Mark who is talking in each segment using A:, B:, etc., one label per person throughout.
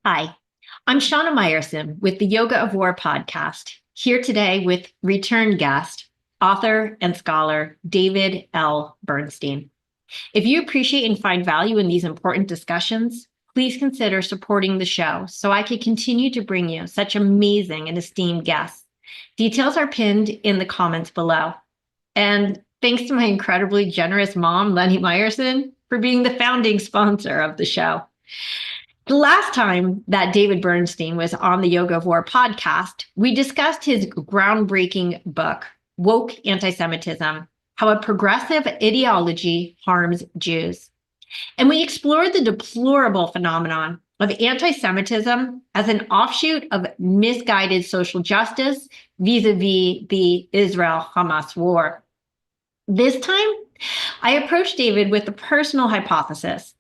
A: Hi, I'm Shana Meyerson with the Yoga of War podcast, here today with return guest, author and scholar David L. Bernstein. If you appreciate and find value in these important discussions, please consider supporting the show so I can continue to bring you such amazing and esteemed guests. Details are pinned in the comments below. And thanks to my incredibly generous mom, Lenny Meyerson, for being the founding sponsor of the show. The last time that David Bernstein was on the Yoga of War podcast, we discussed his groundbreaking book, Woke Antisemitism: How a Progressive Ideology Harms Jews. And we explored the deplorable phenomenon of anti-Semitism as an offshoot of misguided social justice vis-a-vis the Israel-Hamas War. This time, I approached David with the personal hypothesis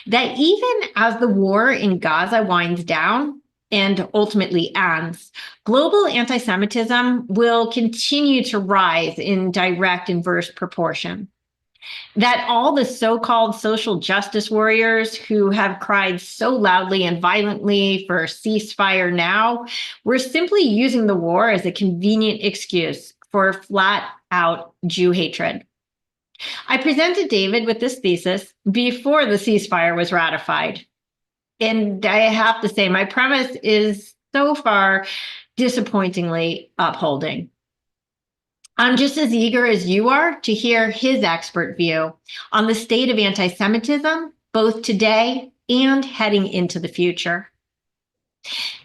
A: that even as the war in Gaza winds down and ultimately ends, global anti-Semitism will continue to rise in direct inverse proportion. That all the so-called social justice warriors who have cried so loudly and violently for ceasefire now were simply using the war as a convenient excuse for flat-out Jew hatred. I presented David with this thesis before the ceasefire was ratified. And I have to say, my premise is so far disappointingly upholding. I'm just as eager as you are to hear his expert view on the state of anti-Semitism, both today and heading into the future.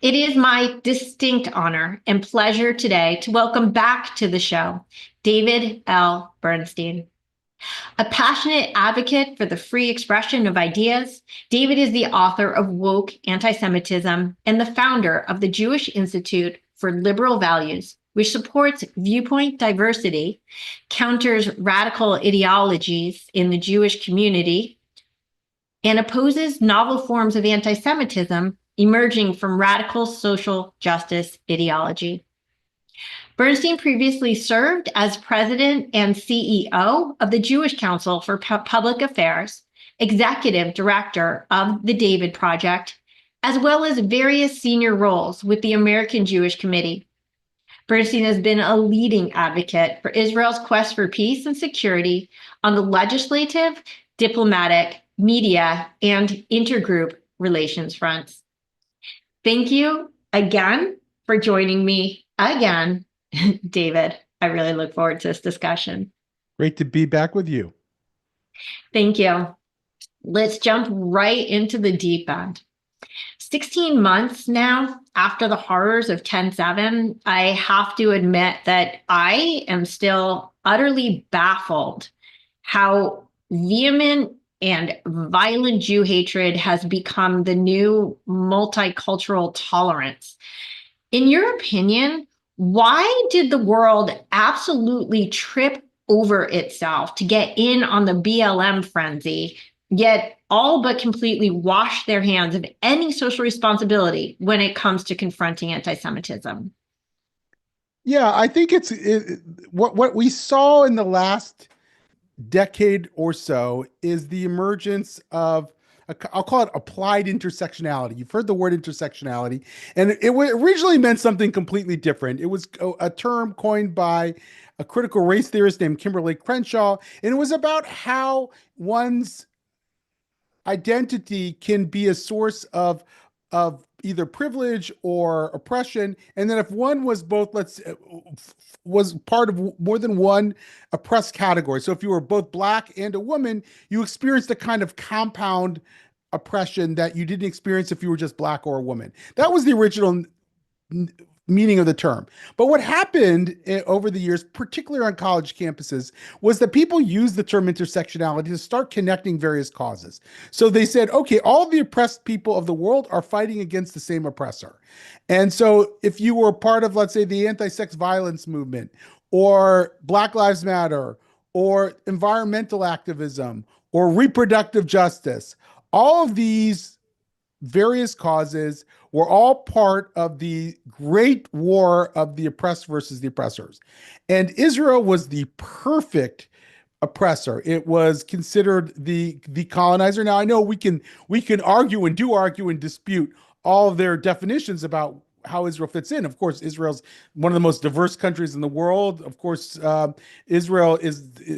A: It is my distinct honor and pleasure today to welcome back to the show David L. Bernstein. A passionate advocate for the free expression of ideas, David is the author of Woke Antisemitism and the founder of the Jewish Institute for Liberal Values, which supports viewpoint diversity, counters radical ideologies in the Jewish community, and opposes novel forms of anti-Semitism emerging from radical social justice ideology. Bernstein previously served as president and CEO of the Jewish Council for Public Affairs, executive director of the David Project, as well as various senior roles with the American Jewish Committee. Bernstein has been a leading advocate for Israel's quest for peace and security on the legislative, diplomatic, media, and intergroup relations fronts. Thank you again for joining me again, David. I really look forward to this discussion.
B: Great to be back with you.
A: Thank you. Let's jump right into the deep end. 16 months now after the horrors of 10/7, I have to admit that I am still utterly baffled how vehement and violent Jew hatred has become the new multicultural tolerance. In your opinion, why did the world absolutely trip over itself to get in on the BLM frenzy, yet all but completely wash their hands of any social responsibility when it comes to confronting anti-Semitism?
B: Yeah, I think what we saw in the last decade or so is the emergence of, I'll call it applied intersectionality. You've heard the word intersectionality, and it originally meant something completely different. It was a term coined by a critical race theorist named Kimberly Crenshaw, and it was about how one's identity can be a source of either privilege or oppression, and then if one was both, was part of more than one oppressed category. So if you were both Black and a woman, you experienced a kind of compound oppression that you didn't experience if you were just Black or a woman. That was the original meaning of the term. But what happened over the years, particularly on college campuses, was that people used the term intersectionality to start connecting various causes. So they said, okay, all the oppressed people of the world are fighting against the same oppressor. And so if you were part of, let's say, the anti-sex violence movement, or Black Lives Matter, or environmental activism, or reproductive justice, all of these various causes were all part of the great war of the oppressed versus the oppressors. And Israel was the perfect oppressor. It was considered the colonizer. Now I know we can argue and dispute all of their definitions about how Israel fits in. Of course, Israel's one of the most diverse countries in the world. Of course, Israel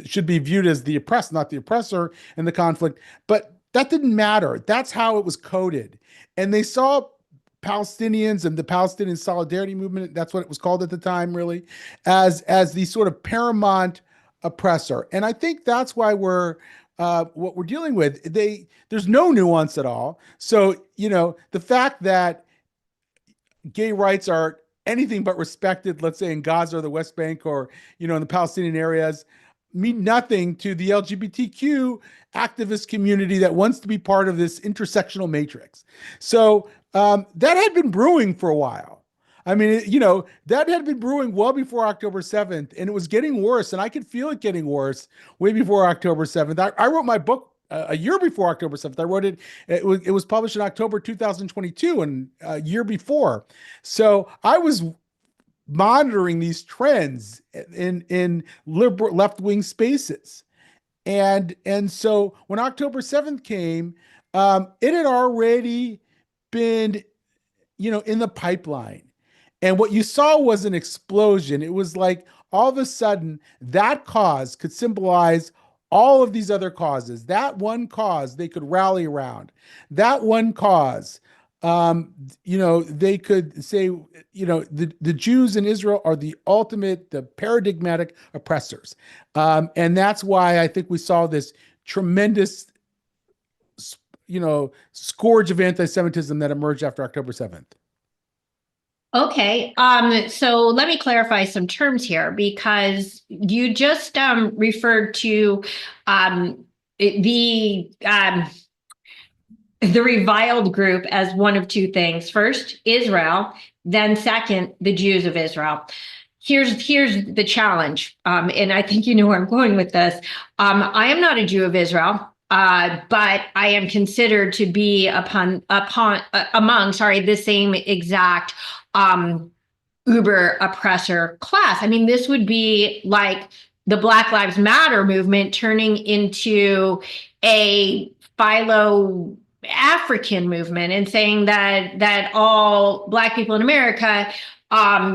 B: should be viewed as the oppressed, not the oppressor in the conflict. But that didn't matter. That's how it was coded. And they saw Palestinians and the Palestinian Solidarity Movement, that's what it was called at the time, really, as the sort of paramount oppressor. And I think that's why what we're dealing with. There's no nuance at all. So, the fact that gay rights are anything but respected, let's say in Gaza or the West Bank or, in the Palestinian areas, mean nothing to the LGBTQ activist community that wants to be part of this intersectional matrix. So that had been brewing for a while. I mean, that had been brewing well before October 7th, and it was getting worse. And I could feel it getting worse way before October 7th. I wrote my book a year before October 7th. I wrote it. It was published in October 2022, and a year before. So I was monitoring these trends in liberal left-wing spaces, and so when October 7th came, it had already been, in the pipeline. And what you saw was an explosion. It was like all of a sudden that cause could symbolize all of these other causes. That one cause they could rally around. That one cause, they could say, the Jews in Israel are the paradigmatic oppressors. And that's why I think we saw this tremendous, scourge of anti-Semitism that emerged after October 7th.
A: Okay, so let me clarify some terms here, because you just referred to the reviled group as one of two things. First, Israel, then second, the Jews of Israel. Here's the challenge, and I think you know where I'm going with this. I am not a Jew of Israel. But I am considered to be among the same exact uber oppressor class. I mean, this would be like the Black Lives Matter movement turning into a philo African movement and saying that all Black people in America,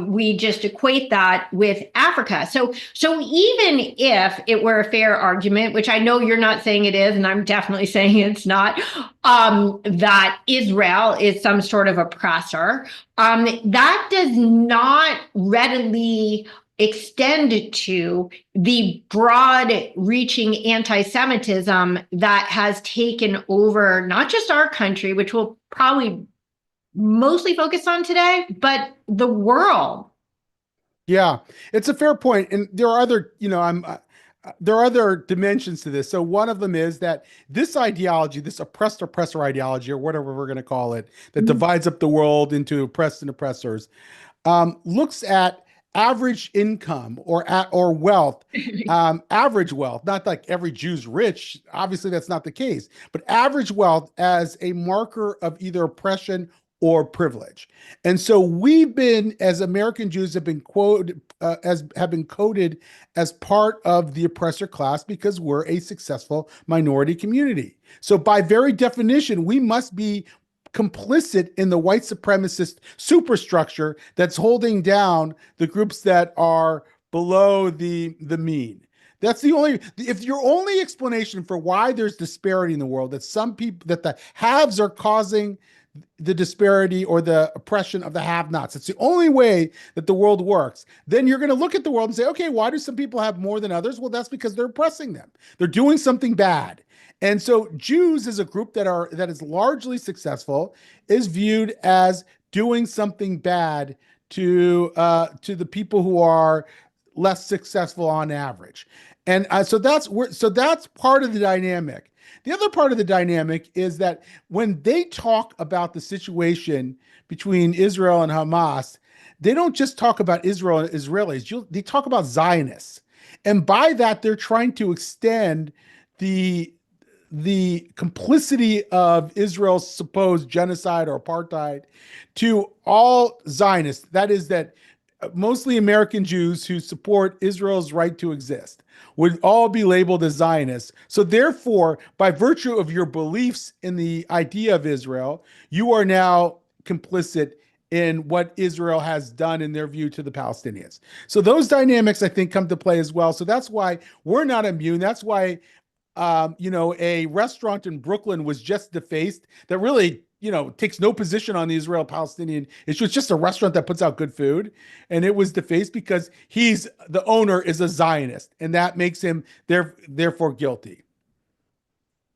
A: we just equate that with Africa. So even if it were a fair argument, which I know you're not saying it is, and I'm definitely saying it's not, that Israel is some sort of oppressor, that does not readily extend to the broad reaching anti-Semitism that has taken over not just our country, which we'll probably mostly focus on today, but the world.
B: Yeah, it's a fair point. And there are other, there are other dimensions to this. So one of them is that this ideology, this oppressed oppressor ideology, or whatever we're going to call it, that divides up the world into oppressed and oppressors, looks at average income or wealth, average wealth, not like every Jew's rich. Obviously, that's not the case, but average wealth as a marker of either oppression or privilege. And so we've been, as American Jews, have been quoted have been coded as part of the oppressor class because we're a successful minority community. So by very definition, we must be complicit in the white supremacist superstructure that's holding down the groups that are below the mean. That's if your only explanation for why there's disparity in the world, that the haves are causing the disparity or the oppression of the have-nots. It's the only way that the world works. Then you're going to look at the world and say, okay, why do some people have more than others? Well, that's because they're oppressing them. They're doing something bad. And so Jews as a group that is largely successful is viewed as doing something bad to the people who are less successful on average. And so that's part of the dynamic. The other part of the dynamic is that when they talk about the situation between Israel and Hamas, they don't just talk about Israel and Israelis. They talk about Zionists. And by that, they're trying to extend the complicity of Israel's supposed genocide or apartheid to all Zionists. That is, that mostly American Jews who support Israel's right to exist would all be labeled as Zionists. So therefore, by virtue of your beliefs in the idea of Israel, you are now complicit in what Israel has done in their view to the Palestinians. So those dynamics, I think, come to play as well. So that's why we're not immune. That's why a restaurant in Brooklyn was just defaced that really, takes no position on the Israel-Palestinian issue. It's just a restaurant that puts out good food. And it was defaced because the owner is a Zionist, and that makes him therefore guilty.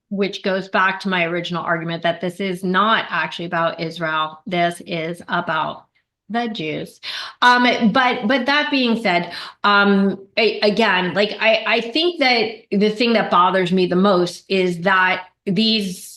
A: Which goes back to my original argument that this is not actually about Israel. This is about the Jews. But that being said, again, like I think that the thing that bothers me the most is that these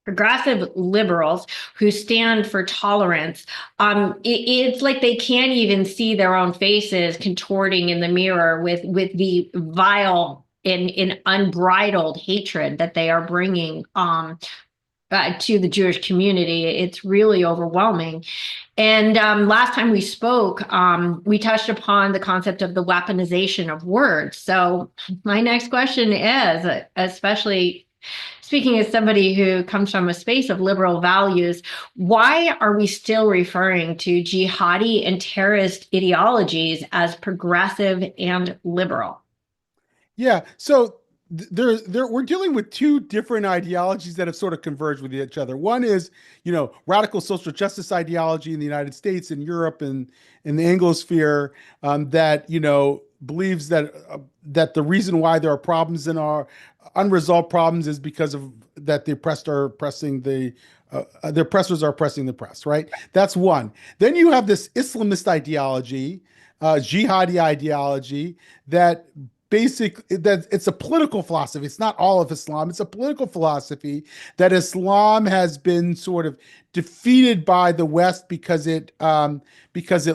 A: progressive liberals who stand for tolerance, it's like they can't even see their own faces contorting in the mirror with the vile and unbridled hatred that they are bringing to the Jewish community. It's really overwhelming. And last time we spoke, we touched upon the concept of the weaponization of words. So my next question is, especially speaking as somebody who comes from a space of liberal values, why are we still referring to jihadi and terrorist ideologies as progressive and liberal?
B: Yeah. So we're dealing with two different ideologies that have sort of converged with each other. One is, radical social justice ideology in the United States and Europe and in the Anglosphere, that, believes that the reason why there are problems in our unresolved problems is because of that the oppressed are oppressing the oppressors are oppressing the oppressed, right? That's one. Then you have this Islamist ideology, jihadi ideology that it's a political philosophy. It's not all of Islam. It's a political philosophy that Islam has been sort of defeated by the West because it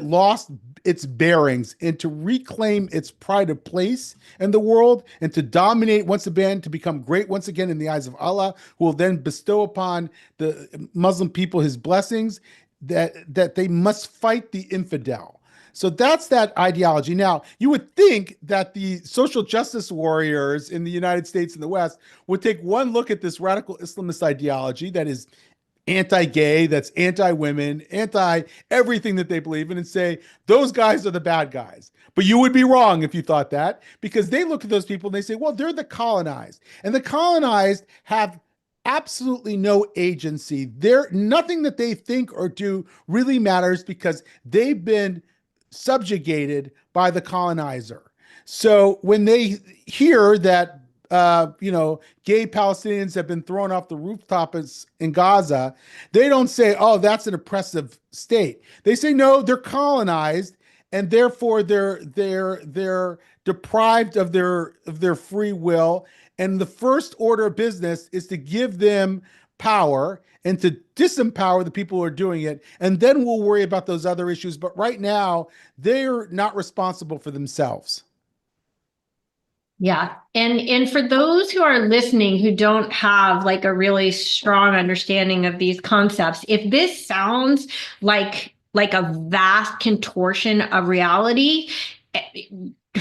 B: lost its bearings, and to reclaim its pride of place in the world and to dominate once again, to become great once again in the eyes of Allah, who will then bestow upon the Muslim people his blessings, that they must fight the infidel. So that's that ideology. Now, you would think that the social justice warriors in the United States and the West would take one look at this radical Islamist ideology that is anti-gay, that's anti-women, anti-everything that they believe in, and say, those guys are the bad guys. But you would be wrong if you thought that, because they look at those people and they say, well, they're the colonized. And the colonized have absolutely no agency. Nothing that they think or do really matters because they've been subjugated by the colonizer. So when they hear that gay Palestinians have been thrown off the rooftops in Gaza, they don't say, oh, that's an oppressive state. They say, no, they're colonized, and therefore they're deprived of their free will. And the first order of business is to give them power and to disempower the people who are doing it. And then we'll worry about those other issues. But right now, they're not responsible for themselves.
A: Yeah. And for those who are listening who don't have like a really strong understanding of these concepts, if this sounds like a vast contortion of reality,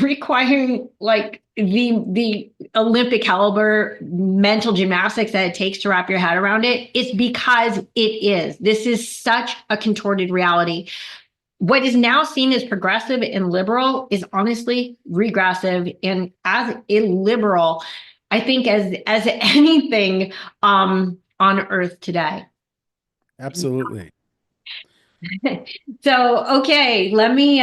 A: requiring like the Olympic caliber mental gymnastics that it takes to wrap your head around it, it's because it is. This is such a contorted reality. What is now seen as progressive and liberal is honestly regressive. And as illiberal, I think, as anything on earth today.
B: Absolutely.
A: So, okay, let me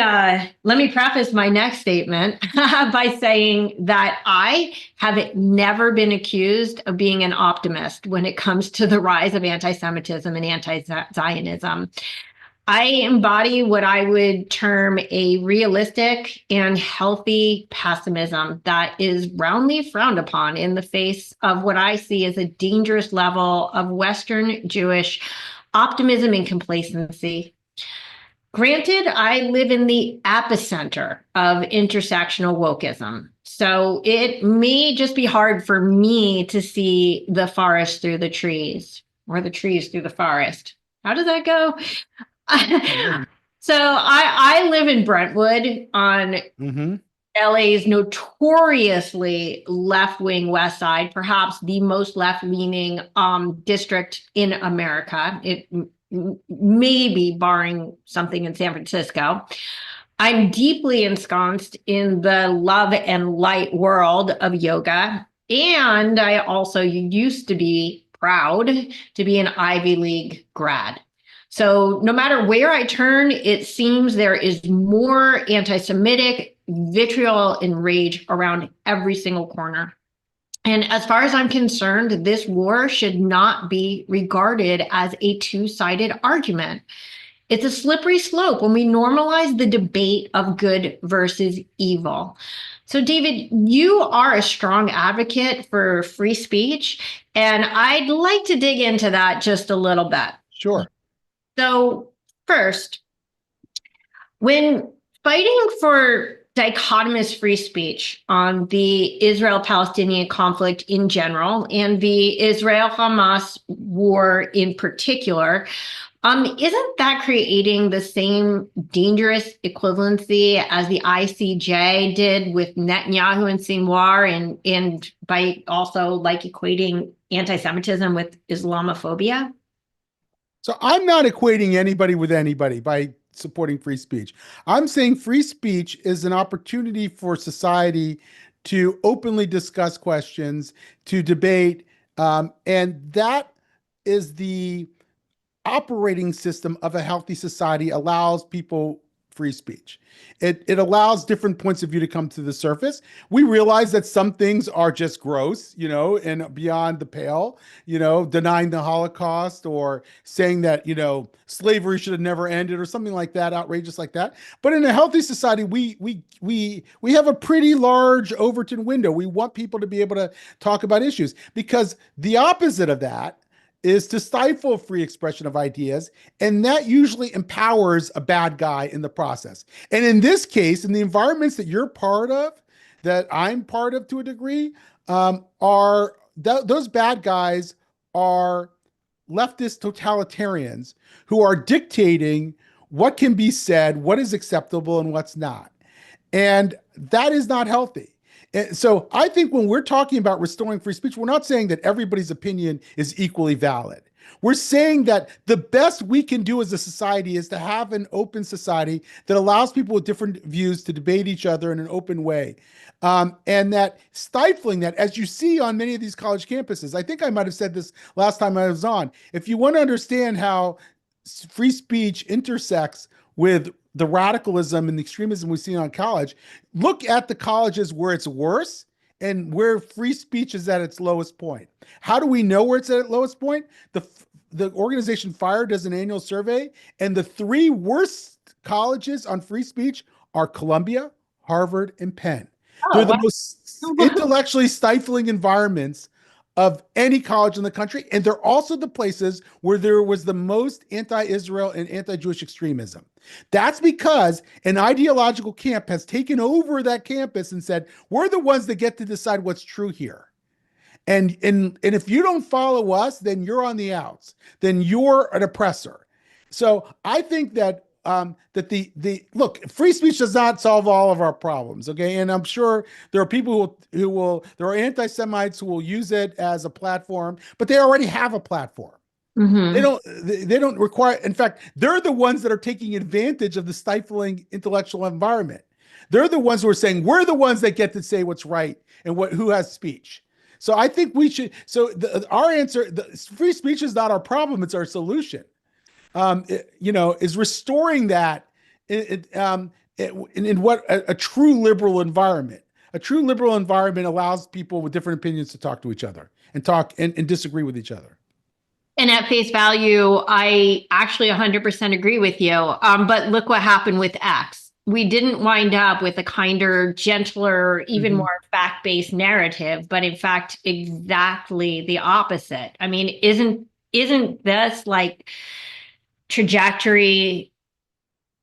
A: preface my next statement by saying that I have never been accused of being an optimist when it comes to the rise of anti-Semitism and anti-Zionism. I embody what I would term a realistic and healthy pessimism that is roundly frowned upon in the face of what I see as a dangerous level of Western Jewish optimism and complacency. Granted, I live in the epicenter of intersectional wokism, so it may just be hard for me to see the forest through the trees, or the trees through the forest. How does that go? So I live in Brentwood on LA's notoriously left-wing West Side, perhaps the most left-leaning district in America. maybe barring something in San Francisco. I'm deeply ensconced in the love and light world of yoga. And I also used to be proud to be an Ivy League grad. So no matter where I turn, it seems there is more anti-Semitic vitriol and rage around every single corner. And as far as I'm concerned, this war should not be regarded as a two-sided argument. It's a slippery slope when we normalize the debate of good versus evil. So, David, you are a strong advocate for free speech, and I'd like to dig into that just a little bit.
B: Sure.
A: So, first, when fighting for dichotomous free speech on the Israel-Palestinian conflict in general and the Israel-Hamas war in particular, isn't that creating the same dangerous equivalency as the ICJ did with Netanyahu and Sinwar, and by also like equating anti-Semitism with Islamophobia?
B: So I'm not equating anybody with anybody by supporting free speech. I'm saying free speech is an opportunity for society to openly discuss questions, to debate, and that is the operating system of a healthy society. Allows people free speech. It allows different points of view to come to the surface. We realize that some things are just gross, and beyond the pale, denying the Holocaust or saying that, slavery should have never ended or something like that, outrageous like that. But in a healthy society, we have a pretty large Overton window. We want people to be able to talk about issues, because the opposite of that is to stifle free expression of ideas, and that usually empowers a bad guy in the process. And in this case, in the environments that you're part of, that I'm part of to a degree, those bad guys are leftist totalitarians who are dictating what can be said, what is acceptable, and what's not. And that is not healthy. And so I think when we're talking about restoring free speech, we're not saying that everybody's opinion is equally valid. We're saying that the best we can do as a society is to have an open society that allows people with different views to debate each other in an open way. And that stifling that, as you see on many of these college campuses, I think I might have said this last time I was on, if you want to understand how free speech intersects with the radicalism and the extremism we see on college, look at the colleges where it's worse and where free speech is at its lowest point. How do we know where it's at its lowest point? The organization FIRE does an annual survey, and the three worst colleges on free speech are Columbia, Harvard, and Penn. They're the most intellectually stifling environments of any college in the country. And they're also the places where there was the most anti-Israel and anti-Jewish extremism. That's because an ideological camp has taken over that campus and said, we're the ones that get to decide what's true here. And if you don't follow us, then you're on the outs. Then you're an oppressor. So I think that look, free speech does not solve all of our problems, okay? And I'm sure there are people there are anti-Semites who will use it as a platform, but they already have a platform.
A: Mm-hmm.
B: They don't require, in fact, they're the ones that are taking advantage of the stifling intellectual environment. They're the ones who are saying, we're the ones that get to say what's right and who has speech. So I think we should, our answer, free speech is not our problem, it's our solution. Is restoring that in what a true liberal environment. A true liberal environment allows people with different opinions to talk to each other and talk and disagree with each other.
A: And at face value, I actually 100% agree with you. But look what happened with X. We didn't wind up with a kinder, gentler, even more fact-based narrative, but in fact, exactly the opposite. I mean, isn't this like trajectory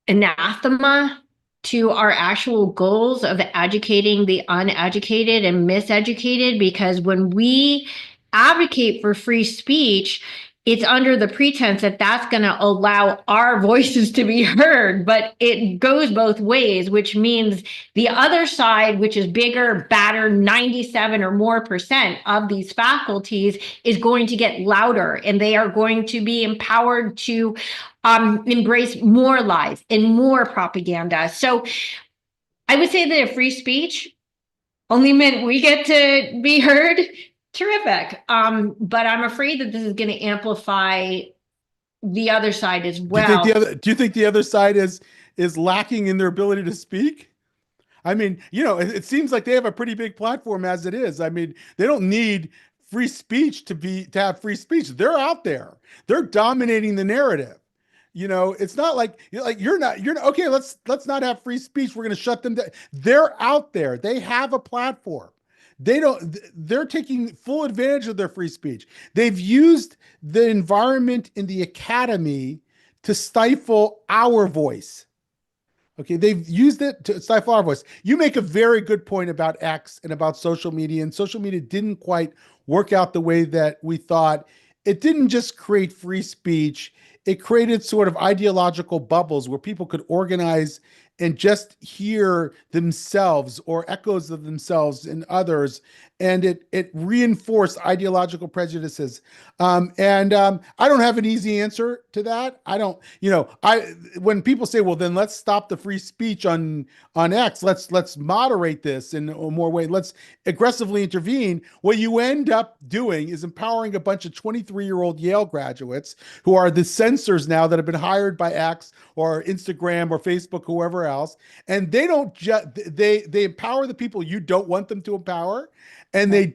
A: anathema to our actual goals of educating the uneducated and miseducated? Because when we advocate for free speech, it's under the pretense that that's going to allow our voices to be heard, but it goes both ways, which means the other side, which is bigger, badder, 97 or more percent of these faculties, is going to get louder, and they are going to be empowered to embrace more lies and more propaganda. So I would say that free speech only meant we get to be heard. Terrific. But I'm afraid that this is going to amplify the other side as well.
B: Do you think the other side is lacking in their ability to speak? I mean, it seems like they have a pretty big platform as it is. I mean, they don't need free speech to have free speech. They're out there. They're dominating the narrative. It's not like you're not okay, let's not have free speech. We're going to shut them down. They're out there. They have a platform. They're taking full advantage of their free speech. They've used the environment in the academy to stifle our voice. Okay, they've used it to stifle our voice. You make a very good point about X and about social media, and social media didn't quite work out the way that we thought. It didn't just create free speech. It created sort of ideological bubbles where people could organize and just hear themselves or echoes of themselves in others. And it reinforced ideological prejudices. I don't have an easy answer to that. I don't, when people say, well, then let's stop the free speech on X, let's moderate this in a more way, let's aggressively intervene. What you end up doing is empowering a bunch of 23-year-old Yale graduates who are the censors now that have been hired by X or Instagram or Facebook, whoever else. And they don't just, they empower the people you don't want them to empower. And they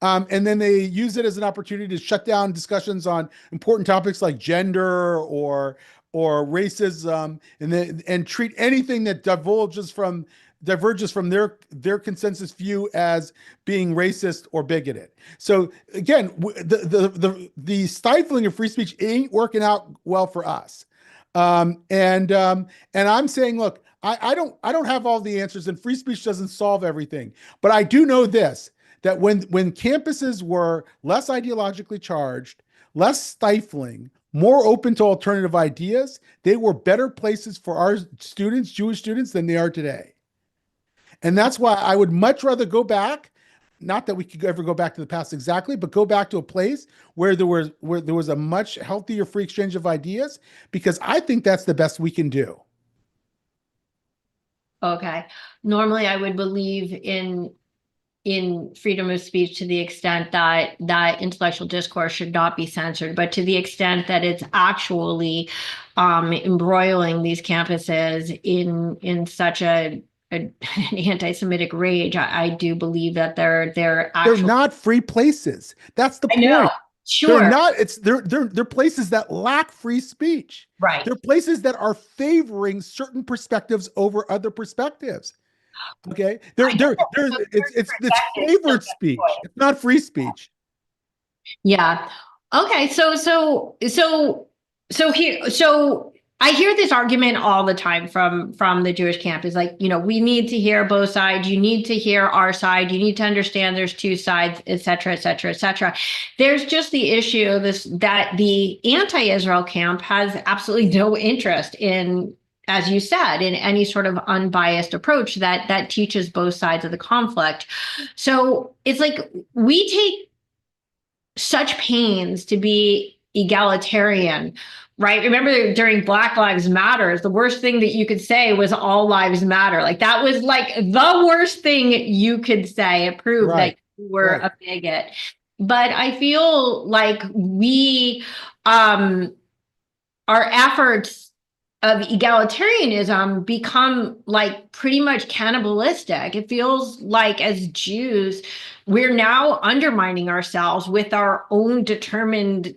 B: and then they use it as an opportunity to shut down discussions on important topics like gender or racism, and treat anything that diverges from their consensus view as being racist or bigoted. So again, the stifling of free speech ain't working out well for us. And I'm saying, look, I don't have all the answers, and free speech doesn't solve everything. But I do know this, that when campuses were less ideologically charged, less stifling, more open to alternative ideas, they were better places for our students, Jewish students, than they are today. And that's why I would much rather go back, not that we could ever go back to the past exactly, but go back to a place where there was a much healthier free exchange of ideas, because I think that's the best we can do.
A: Okay. Normally I would believe in freedom of speech to the extent that intellectual discourse should not be censored, but to the extent that it's actually embroiling these campuses in such an anti-Semitic rage, I do believe that they're
B: not free places. That's the point.
A: Know. Sure.
B: They're not, they're places that lack free speech.
A: Right.
B: They're places that are favoring certain perspectives over other perspectives. Okay. It's favored speech. It's not free speech.
A: Yeah. Okay. So I hear this argument all the time from the Jewish camp, is like, we need to hear both sides. You need to hear our side. You need to understand there's two sides, et cetera, et cetera, et cetera. There's just the issue of that the anti-Israel camp has absolutely no interest in, as you said, in any sort of unbiased approach that teaches both sides of the conflict. So it's like we take such pains to be egalitarian, right? Remember during Black Lives Matter, the worst thing that you could say was all lives matter. Like that was like the worst thing you could say. It proved that you were a bigot. But I feel like our efforts of egalitarianism become like pretty much cannibalistic. It feels like as Jews, we're now undermining ourselves with our own determined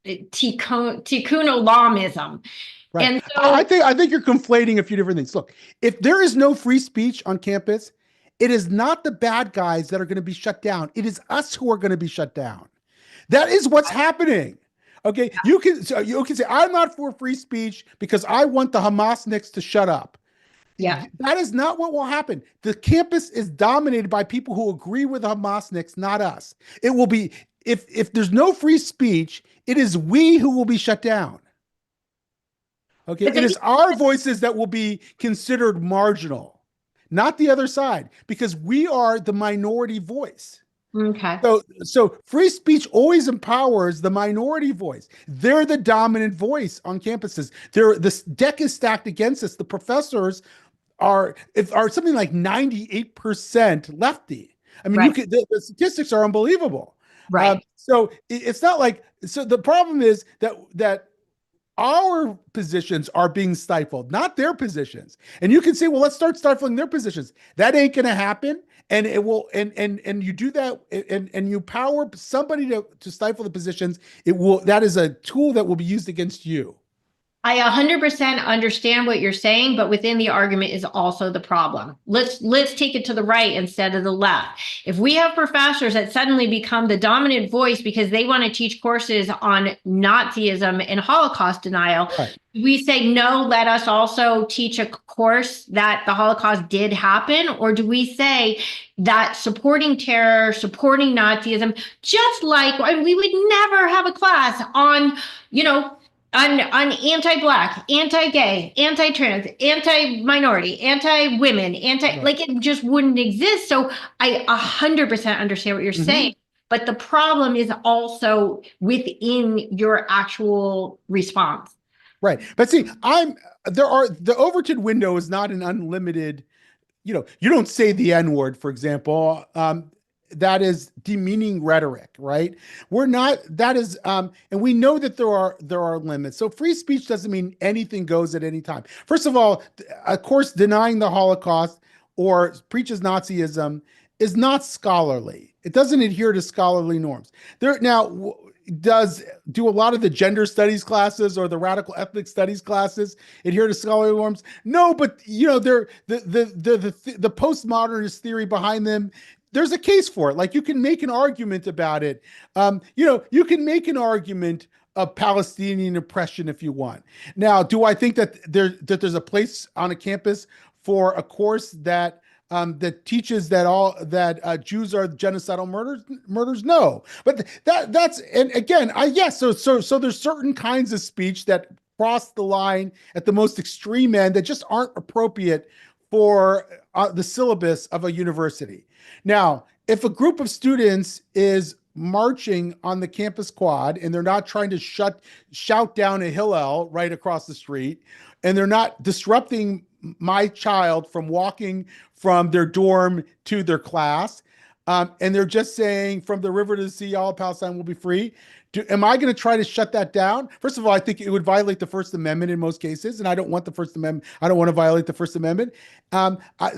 A: tikkun olamism.
B: Right.
A: And so
B: I think you're conflating a few different things. Look, if there is no free speech on campus, it is not the bad guys that are going to be shut down. It is us who are going to be shut down. That is what's happening. Okay. You can say, I'm not for free speech because I want the Hamasniks to shut up.
A: Yeah.
B: That is not what will happen. The campus is dominated by people who agree with the Hamasniks, not us. It will be if there's no free speech, it is we who will be shut down. Okay, it is our voices that will be considered marginal, not the other side, because we are the minority voice.
A: Okay.
B: So free speech always empowers the minority voice. They're the dominant voice on campuses. This deck is stacked against us. The professors are something like 98% lefty. I mean,
A: Right.
B: the statistics are unbelievable.
A: Right.
B: So it's not like, so the problem is that our positions are being stifled, not their positions. And you can say, well, let's start stifling their positions. That ain't going to happen. And it will, and you do that, and you power somebody to stifle the positions. That is a tool that will be used against you.
A: I 100% understand what you're saying, but within the argument is also the problem. Let's take it to the right instead of the left. If we have professors that suddenly become the dominant voice because they want to teach courses on Nazism and Holocaust denial,
B: Right.
A: we say, no, let us also teach a course that the Holocaust did happen? Or do we say that supporting terror, supporting Nazism, just like we would never have a class on, on anti-Black, anti-gay, anti-trans, anti-minority, anti-women,
B: Right.
A: like it just wouldn't exist. So I 100% understand what you're saying, but the problem is also within your actual response.
B: Right. But see, the Overton window is not an unlimited, you don't say the N-word, for example. That is demeaning rhetoric, right? We're not, that is, and we know that there are limits. So free speech doesn't mean anything goes at any time. First of all, of course, denying the Holocaust or preaches Nazism is not scholarly. It doesn't adhere to scholarly norms. Do a lot of the gender studies classes or the radical ethnic studies classes adhere to scholarly norms? No, but they're the postmodernist theory behind them. There's a case for it. Like, you can make an argument about it. You can make an argument of Palestinian oppression if you want. Now, do I think that there's a place on a campus for a course that teaches that Jews are genocidal murders? No, but that's, and again, yes. So there's certain kinds of speech that cross the line at the most extreme end that just aren't appropriate for the syllabus of a university. Now, if a group of students is marching on the campus quad and they're not trying to shout down a Hillel right across the street, and they're not disrupting my child from walking from their dorm to their class, and they're just saying, from the river to the sea, all of Palestine will be free. Am I going to try to shut that down? First of all, I think it would violate the First Amendment in most cases, and I don't want the First Amendment. I don't want to violate the First Amendment.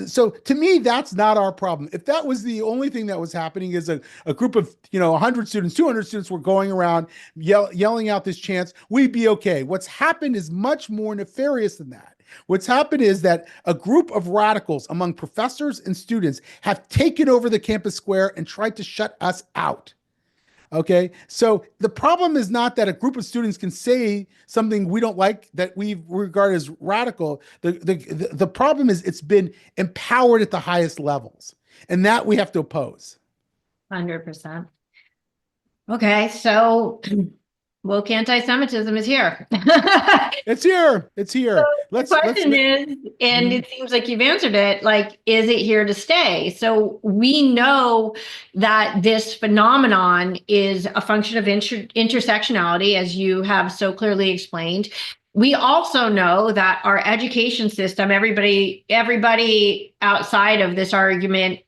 B: So to me, that's not our problem. If that was the only thing that was happening, is a group of 100 students, 200 students were going around yelling out this chants, we'd be okay. What's happened is much more nefarious than that. What's happened is that a group of radicals among professors and students have taken over the campus square and tried to shut us out. Okay, so the problem is not that a group of students can say something we don't like that we regard as radical. The problem is it's been empowered at the highest levels, and that we have to oppose.
A: 100%. Okay, so woke anti-Semitism is here.
B: It's here. It's here.
A: The question is, and it seems like you've answered it, like, is it here to stay? So we know that this phenomenon is a function of intersectionality, as you have so clearly explained. We also know that our education system, everybody outside of this argument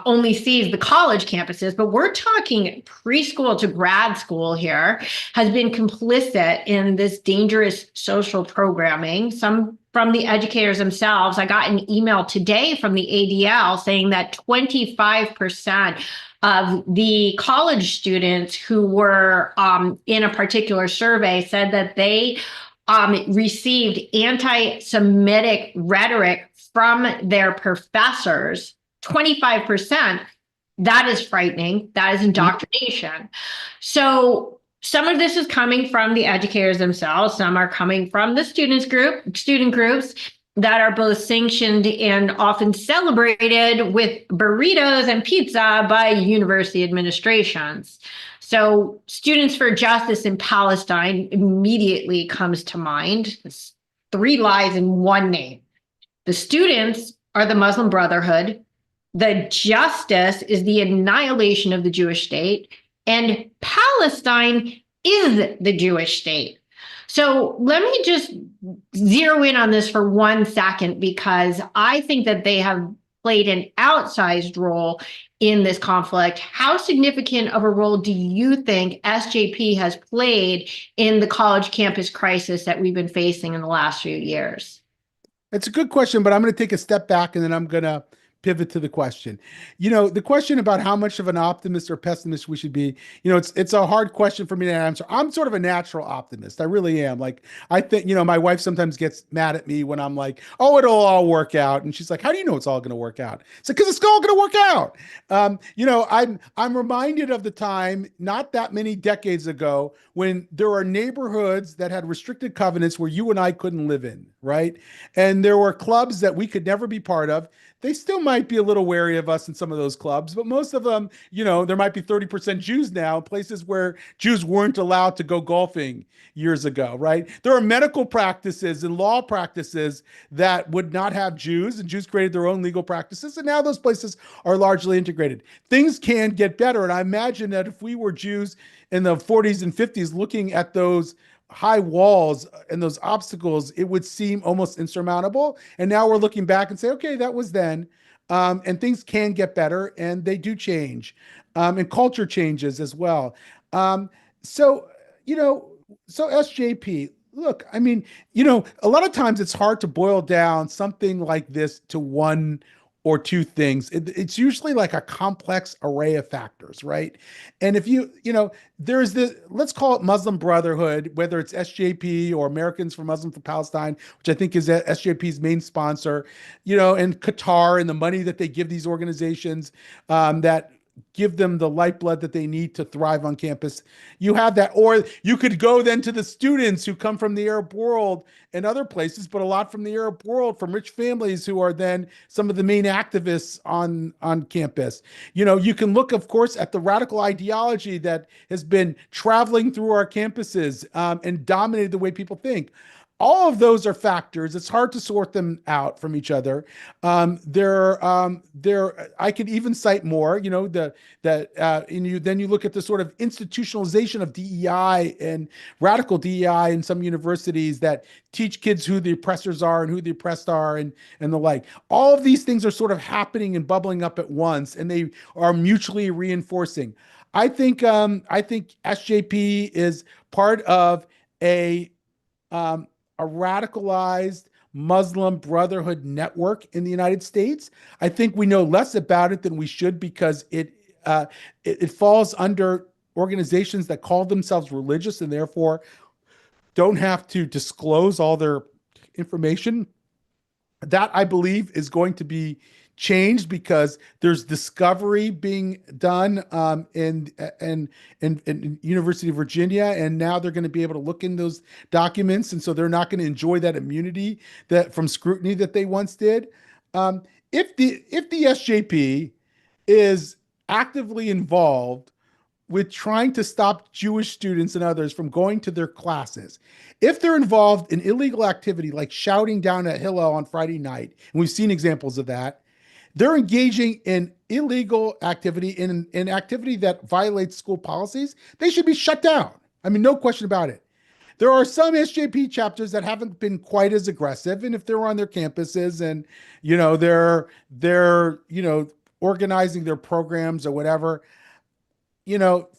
A: only sees the college campuses, but we're talking preschool to grad school here, has been complicit in this dangerous social programming. Some from the educators themselves. I got an email today from the ADL saying that 25% of the college students who were in a particular survey said that they received anti-Semitic rhetoric from their professors. 25%. That is frightening. That is indoctrination. So some of this is coming from the educators themselves. Some are coming from the student groups that are both sanctioned and often celebrated with burritos and pizza by university administrations. So Students for Justice in Palestine immediately comes to mind. It's three lies in one name. The students are the Muslim Brotherhood. The justice is the annihilation of the Jewish state. And Palestine is the Jewish state. So let me just zero in on this for 1 second, because I think that they have played an outsized role in this conflict. How significant of a role do you think SJP has played in the college campus crisis that we've been facing in the last few years?
B: It's a good question, but I'm going to take a step back and then I'm going to pivot to the question. The question about how much of an optimist or pessimist we should be, it's a hard question for me to answer. I'm sort of a natural optimist. I really am. Like, I think, my wife sometimes gets mad at me when I'm like, oh, it'll all work out. And she's like, how do you know it's all going to work out? It's like, because it's all going to work out. I'm reminded of the time not that many decades ago when there were neighborhoods that had restricted covenants where you and I couldn't live in, right? And there were clubs that we could never be part of. They still might be a little wary of us in some of those clubs, but most of them, there might be 30% Jews now in places where Jews weren't allowed to go golfing years ago, right? There are medical practices and law practices that would not have Jews, and Jews created their own legal practices, and now those places are largely integrated. Things can get better, and I imagine that if we were Jews in the 40s and 50s looking at those high walls and those obstacles, it would seem almost insurmountable. And now we're looking back and say, okay, that was then. And things can get better, and they do change. And culture changes as well. So, so SJP, look, I mean, a lot of times it's hard to boil down something like this to one or two things. It's usually like a complex array of factors, right? And if there's the, let's call it Muslim Brotherhood, whether it's SJP or Americans for Muslim for Palestine, which I think is SJP's main sponsor, and Qatar and the money that they give these organizations that give them the lifeblood that they need to thrive on campus. You have that, or you could go then to the students who come from the Arab world and other places, but a lot from the Arab world, from rich families who are then some of the main activists on campus. You can look, of course, at the radical ideology that has been traveling through our campuses and dominated the way people think. All of those are factors. It's hard to sort them out from each other. I could even cite more. Then you look at the sort of institutionalization of DEI and radical DEI in some universities that teach kids who the oppressors are and who the oppressed are and the like. All of these things are sort of happening and bubbling up at once, and they are mutually reinforcing. I think SJP is part of a radicalized Muslim Brotherhood network in the United States. I think we know less about it than we should because it falls under organizations that call themselves religious and therefore don't have to disclose all their information. That, I believe, is going to be changed because there's discovery being done in University of Virginia, and now they're going to be able to look in those documents, and so they're not going to enjoy that immunity that from scrutiny that they once did. If the SJP is actively involved with trying to stop Jewish students and others from going to their classes, if they're involved in illegal activity like shouting down at Hillel on Friday night, and we've seen examples of that, they're engaging in illegal activity, in activity that violates school policies, they should be shut down. I mean, no question about it. There are some SJP chapters that haven't been quite as aggressive, and if they're on their campuses and they're organizing their programs or whatever,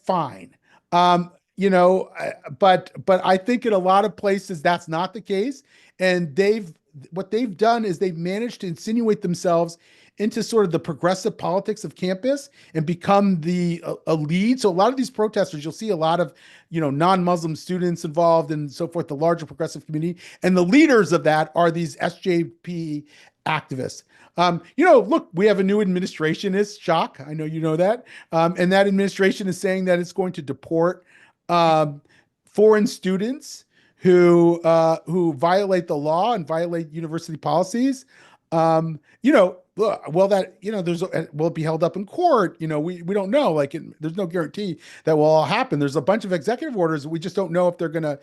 B: fine. But I think in a lot of places that's not the case, and what they've done is they've managed to insinuate themselves into sort of the progressive politics of campus and become a lead. So a lot of these protesters, you'll see a lot of, non-Muslim students involved and so forth, the larger progressive community. And the leaders of that are these SJP activists. Look, we have a new administration. It's shock. I know you know that. And that administration is saying that it's going to deport foreign students who violate the law and violate university policies. well, that, will it be held up in court? We don't know. Like, there's no guarantee that will all happen. There's a bunch of executive orders. We just don't know if they're going to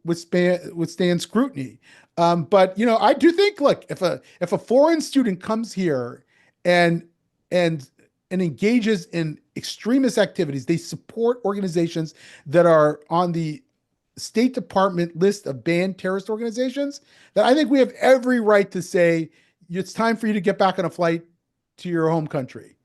B: withstand scrutiny. But I do think, look, if a foreign student comes here and and engages in extremist activities, they support organizations that are on the State Department list of banned terrorist organizations, that I think we have every right to say it's time for you to get back on a flight to your home country.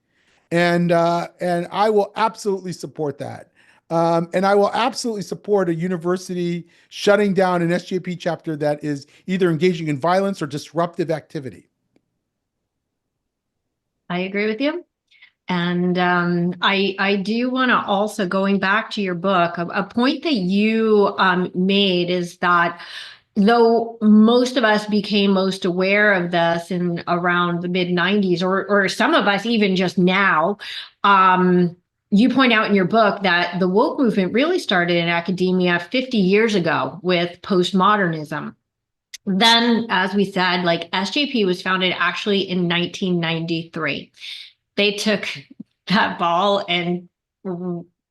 B: And I will absolutely support that. And I will absolutely support a university shutting down an SJP chapter that is either engaging in violence or disruptive activity.
A: I agree with you. And I do want to also, going back to your book, a point that you made is that though most of us became most aware of this in around the mid 90s, or some of us even just now, you point out in your book that the woke movement really started in academia 50 years ago with postmodernism. Then, as we said, like SJP was founded actually in 1993. They took that ball and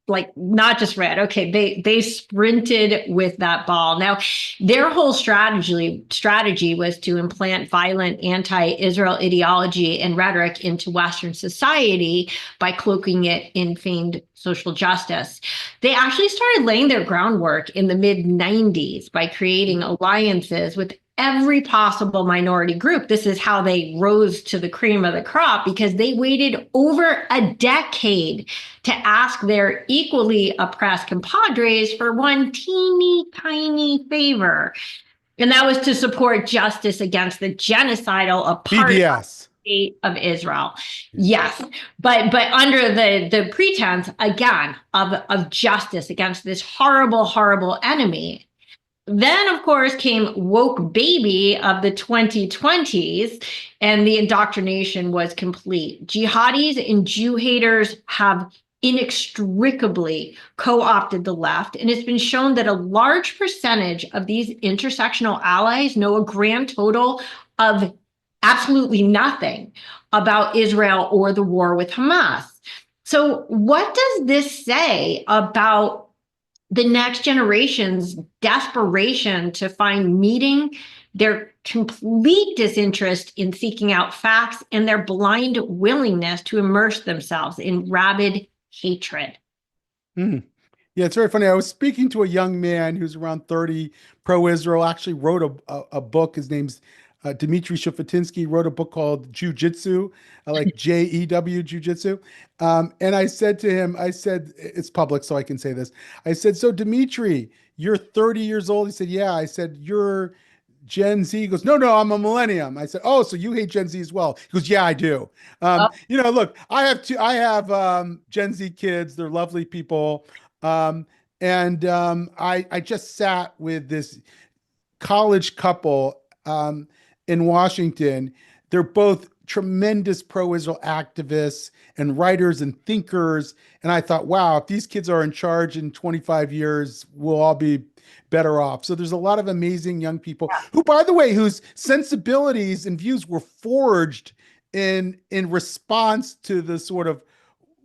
A: like not just ran. Okay, they sprinted with that ball. Now, their whole strategy was to implant violent anti-Israel ideology and rhetoric into Western society by cloaking it in feigned social justice. They actually started laying their groundwork in the mid 90s by creating alliances with every possible minority group. This is how they rose to the cream of the crop, because they waited over a decade to ask their equally oppressed compadres for one teeny tiny favor. And that was to support justice against the genocidal apartheid state of Israel. Yes, but under the pretense, again, of justice against this horrible, horrible enemy. Then, of course, came woke baby of the 2020s, and the indoctrination was complete. Jihadis and Jew haters have inextricably co-opted the left, and it's been shown that a large percentage of these intersectional allies know a grand total of absolutely nothing about Israel or the war with Hamas. So what does this say about the next generation's desperation to find meaning, their complete disinterest in seeking out facts, and their blind willingness to immerse themselves in rabid hatred?
B: Yeah, it's very funny. I was speaking to a young man who's around 30, pro-Israel, actually wrote a book. His name's Dmitry Shufutinsky, wrote a book called Jiu-Jitsu, like Jew, Jiu-Jitsu. And I said to him, it's public, so I can say this. I said, so Dmitry, you're 30 years old? He said, yeah. I said, you're Gen Z? He goes, no, I'm a millennium. I said, oh, so you hate Gen Z as well? He goes, yeah, I do. Look, I have Gen Z kids. They're lovely people. I just sat with this college couple in Washington. They're both tremendous pro-Israel activists and writers and thinkers. And I thought, wow, if these kids are in charge in 25 years, we'll all be better off. So there's a lot of amazing young people who, by the way, whose sensibilities and views were forged in response to the sort of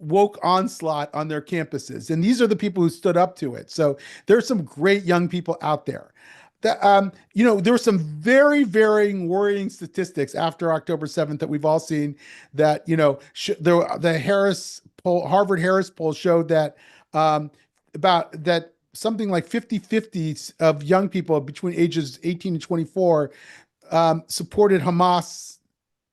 B: woke onslaught on their campuses. And these are the people who stood up to it. So there's some great young people out there. There were some very, very worrying statistics after October 7th that we've all seen, that, the Harvard Harris poll showed that about that something like 50-50 of young people between ages 18 and 24 supported Hamas.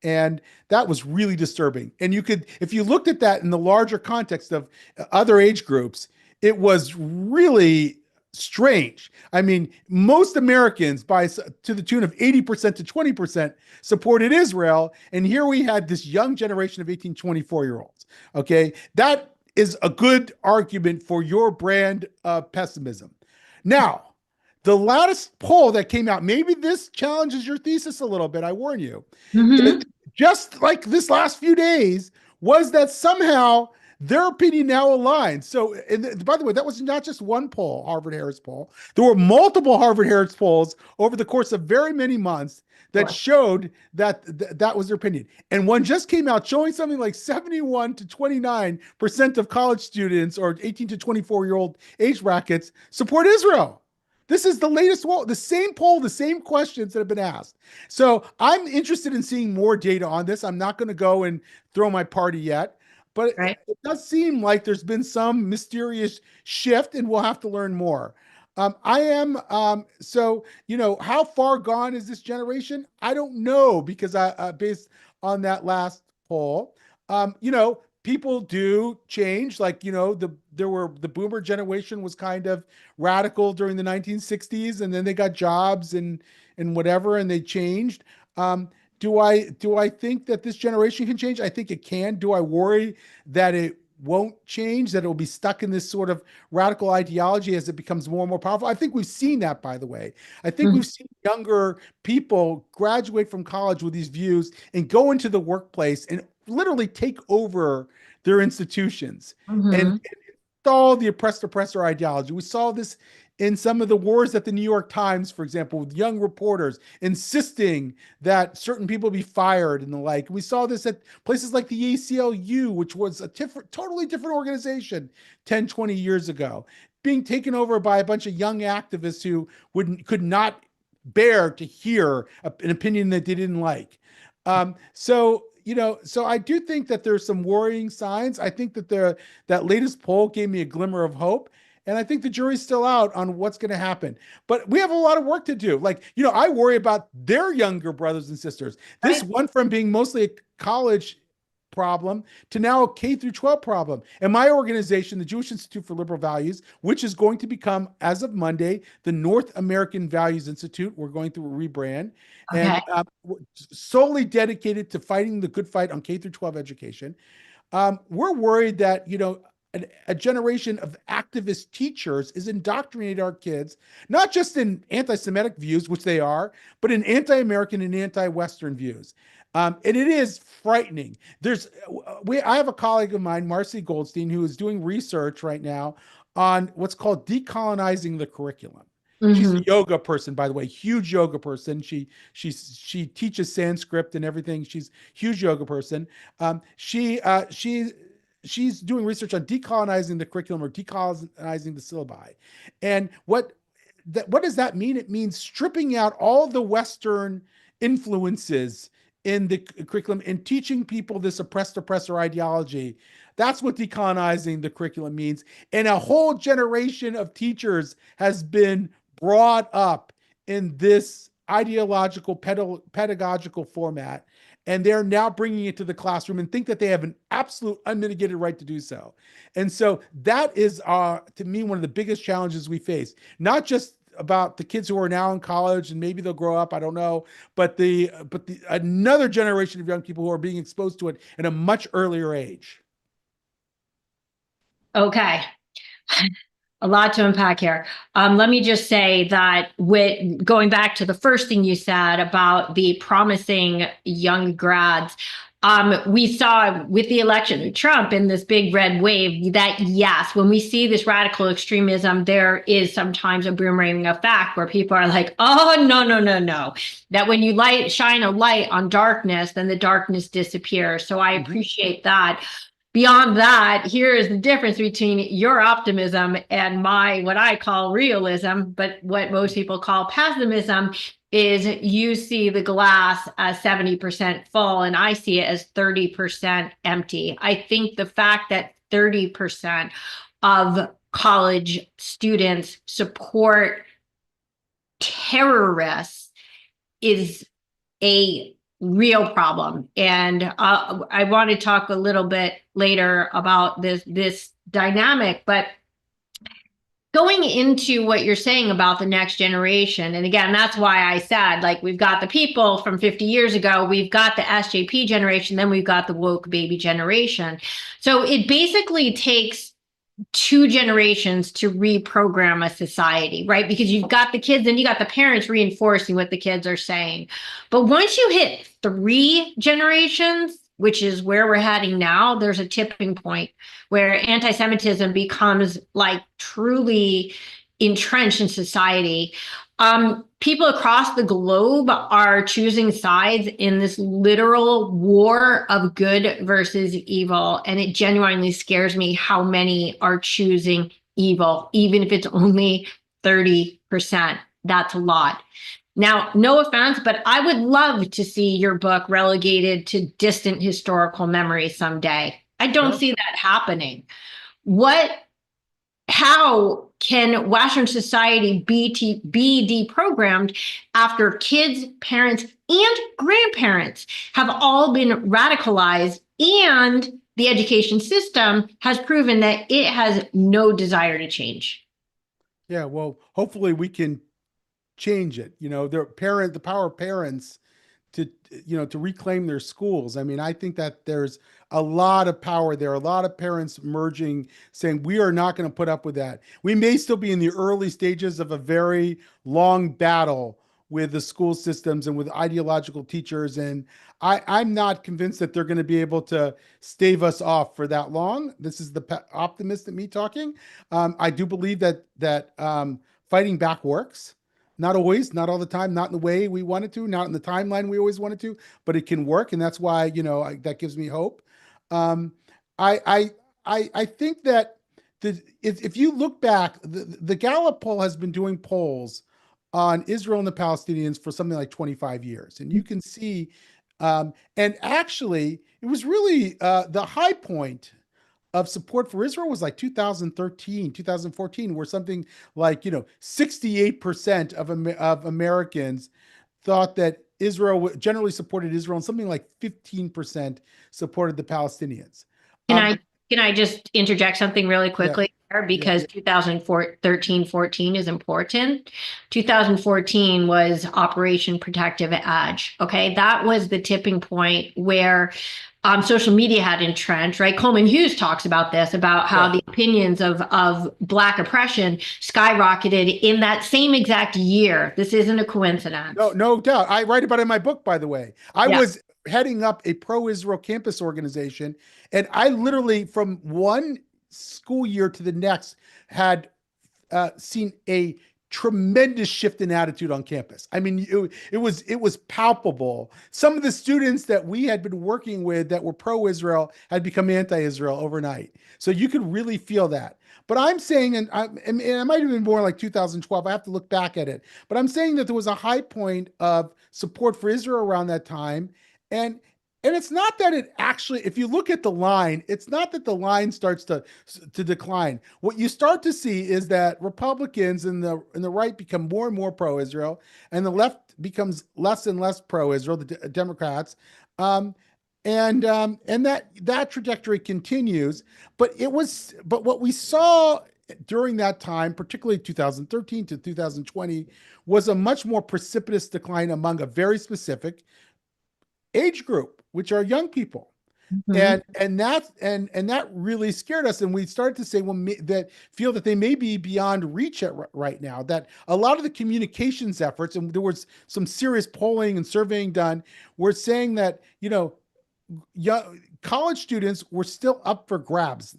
B: And that was really disturbing. And if you looked at that in the larger context of other age groups, it was really strange. I mean, most Americans, to the tune of 80% to 20%, supported Israel. And here we had this young generation of 18, 24-year-olds. Okay. That is a good argument for your brand of pessimism. Now, the latest poll that came out, maybe this challenges your thesis a little bit, I warn you. Just like this last few days, was that somehow their opinion now aligns. So, and by the way, that was not just one poll, Harvard-Harris poll. There were multiple Harvard-Harris polls over the course of very many months that showed that that was their opinion. And one just came out showing something like 71 to 29% of college students or 18 to 24-year-old age brackets support Israel. This is the latest poll, the same poll, the same questions that have been asked. So I'm interested in seeing more data on this. I'm not going to go and throw my party yet, but
A: Right.
B: it does seem like there's been some mysterious shift, and we'll have to learn more. So, how far gone is this generation? I don't know, because based on that last poll, people do change. Like, the boomer generation was kind of radical during the 1960s, and then they got jobs and whatever, and they changed. Do I think that this generation can change? I think it can. Do I worry that it won't change, that it will be stuck in this sort of radical ideology as it becomes more and more powerful? I think we've seen that, by the way. I think we've seen younger people graduate from college with these views and go into the workplace and literally take over their institutions and install the oppressor ideology. We saw this in some of the wars at the New York Times, for example, with young reporters insisting that certain people be fired and the like. We saw this at places like the ACLU, which was a totally different organization 10, 20 years ago, being taken over by a bunch of young activists who could not bear to hear an opinion that they didn't like. So I do think that there's some worrying signs. I think that that latest poll gave me a glimmer of hope. And I think the jury's still out on what's going to happen. But we have a lot of work to do. Like, I worry about their younger brothers and sisters. This went from being mostly a college problem to now a K through 12 problem. And my organization, the Jewish Institute for Liberal Values, which is going to become, as of Monday, the North American Values Institute. We're going through a rebrand, and solely dedicated to fighting the good fight on K through 12 education. We're worried that, a generation of activist teachers is indoctrinating our kids, not just in anti-Semitic views, which they are, but in anti-American and anti-Western views. And it is frightening. I have a colleague of mine, Marcy Goldstein, who is doing research right now on what's called decolonizing the curriculum. She's a yoga person, by the way, huge yoga person. She teaches Sanskrit and everything. She's a huge yoga person. She's doing research on decolonizing the curriculum or decolonizing the syllabi. And what does that mean? It means stripping out all the Western influences in the curriculum and teaching people this oppressor ideology. That's what decolonizing the curriculum means. And a whole generation of teachers has been brought up in this ideological, pedagogical format. And they're now bringing it to the classroom and think that they have an absolute unmitigated right to do so. And so that is, to me, one of the biggest challenges we face, not just about the kids who are now in college and maybe they'll grow up, I don't know, but another generation of young people who are being exposed to it at a much earlier age.
A: Okay. A lot to unpack here. Let me just say that going back to the first thing you said about the promising young grads, we saw with the election of Trump in this big red wave that, yes, when we see this radical extremism, there is sometimes a boomerang effect where people are like, oh, no. That when you shine a light on darkness, then the darkness disappears. So I appreciate that. Beyond that, here is the difference between your optimism and my, what I call realism, but what most people call pessimism, is you see the glass as 70% full and I see it as 30% empty. I think the fact that 30% of college students support terrorists is a real problem. And I want to talk a little bit later about this dynamic, but going into what you're saying about the next generation, and again, that's why I said, like, we've got the people from 50 years ago, we've got the SJP generation, then we've got the woke baby generation. So it basically takes 2 generations to reprogram a society, right? Because you've got the kids and you got the parents reinforcing what the kids are saying. But once you hit 3 generations, which is where we're heading now, there's a tipping point where anti-Semitism becomes like truly entrenched in society. People across the globe are choosing sides in this literal war of good versus evil. And it genuinely scares me how many are choosing evil, even if it's only 30%. That's a lot. Now, no offense, but I would love to see your book relegated to distant historical memory someday. I don't
B: Sure.
A: see that happening. What, how can Western society be deprogrammed after kids, parents, and grandparents have all been radicalized, and the education system has proven that it has no desire to change?
B: Yeah, well, hopefully we can change it. The power of parents to to reclaim their schools. I mean, I think that there's a lot of power there, a lot of parents merging, saying we are not going to put up with that. We may still be in the early stages of a very long battle with the school systems and with ideological teachers, and I'm not convinced that they're going to be able to stave us off for that long. This is the optimist in me talking. I do believe that fighting back works. Not always, not all the time, not in the way we wanted to, not in the timeline we always wanted to, but it can work, and that's why that gives me hope. Um, I I think that if you look back, the Gallup poll has been doing polls on Israel and the Palestinians for something like 25 years, and you can see, and actually, it was really the high point of support for Israel was like 2013, 2014, where something like, 68% of Americans thought that Israel generally supported Israel, and something like 15% supported the Palestinians.
A: Can
B: Um,
A: I can I just interject something really
B: yeah,
A: quickly there
B: yeah,
A: because
B: yeah.
A: 2013, 14 is important. 2014 was Operation Protective Edge. Okay, that was the tipping point where social media had entrenched, right? Coleman Hughes talks about this, about how
B: Yeah.
A: the opinions of Black oppression skyrocketed in that same exact year. This isn't a
B: No,
A: coincidence.
B: no doubt. I write about it in my book, by the way. I
A: Yeah.
B: was heading up a pro-Israel campus organization, and I literally, from one school year to the next, had seen a tremendous shift in attitude on campus. I mean, it was palpable. Some of the students that we had been working with that were pro-Israel had become anti-Israel overnight. So you could really feel that. But I'm saying, and it might have been more like 2012. I have to look back at it. But I'm saying that there was a high point of support for Israel around that time, and it's not that it actually, if you look at the line, it's not that the line starts to decline. What you start to see is that Republicans in the right become more and more pro-Israel, and the left becomes less and less pro-Israel, the Democrats. Um, and that trajectory continues. But what we saw during that time, particularly 2013 to 2020, was a much more precipitous decline among a very specific age group, which are young people.
A: Mhm.
B: And that really scared us, and we started to say, well, that feel that they may be beyond reach right now. That a lot of the communications efforts, and there was some serious polling and surveying done, were saying that young college students were still up for grabs.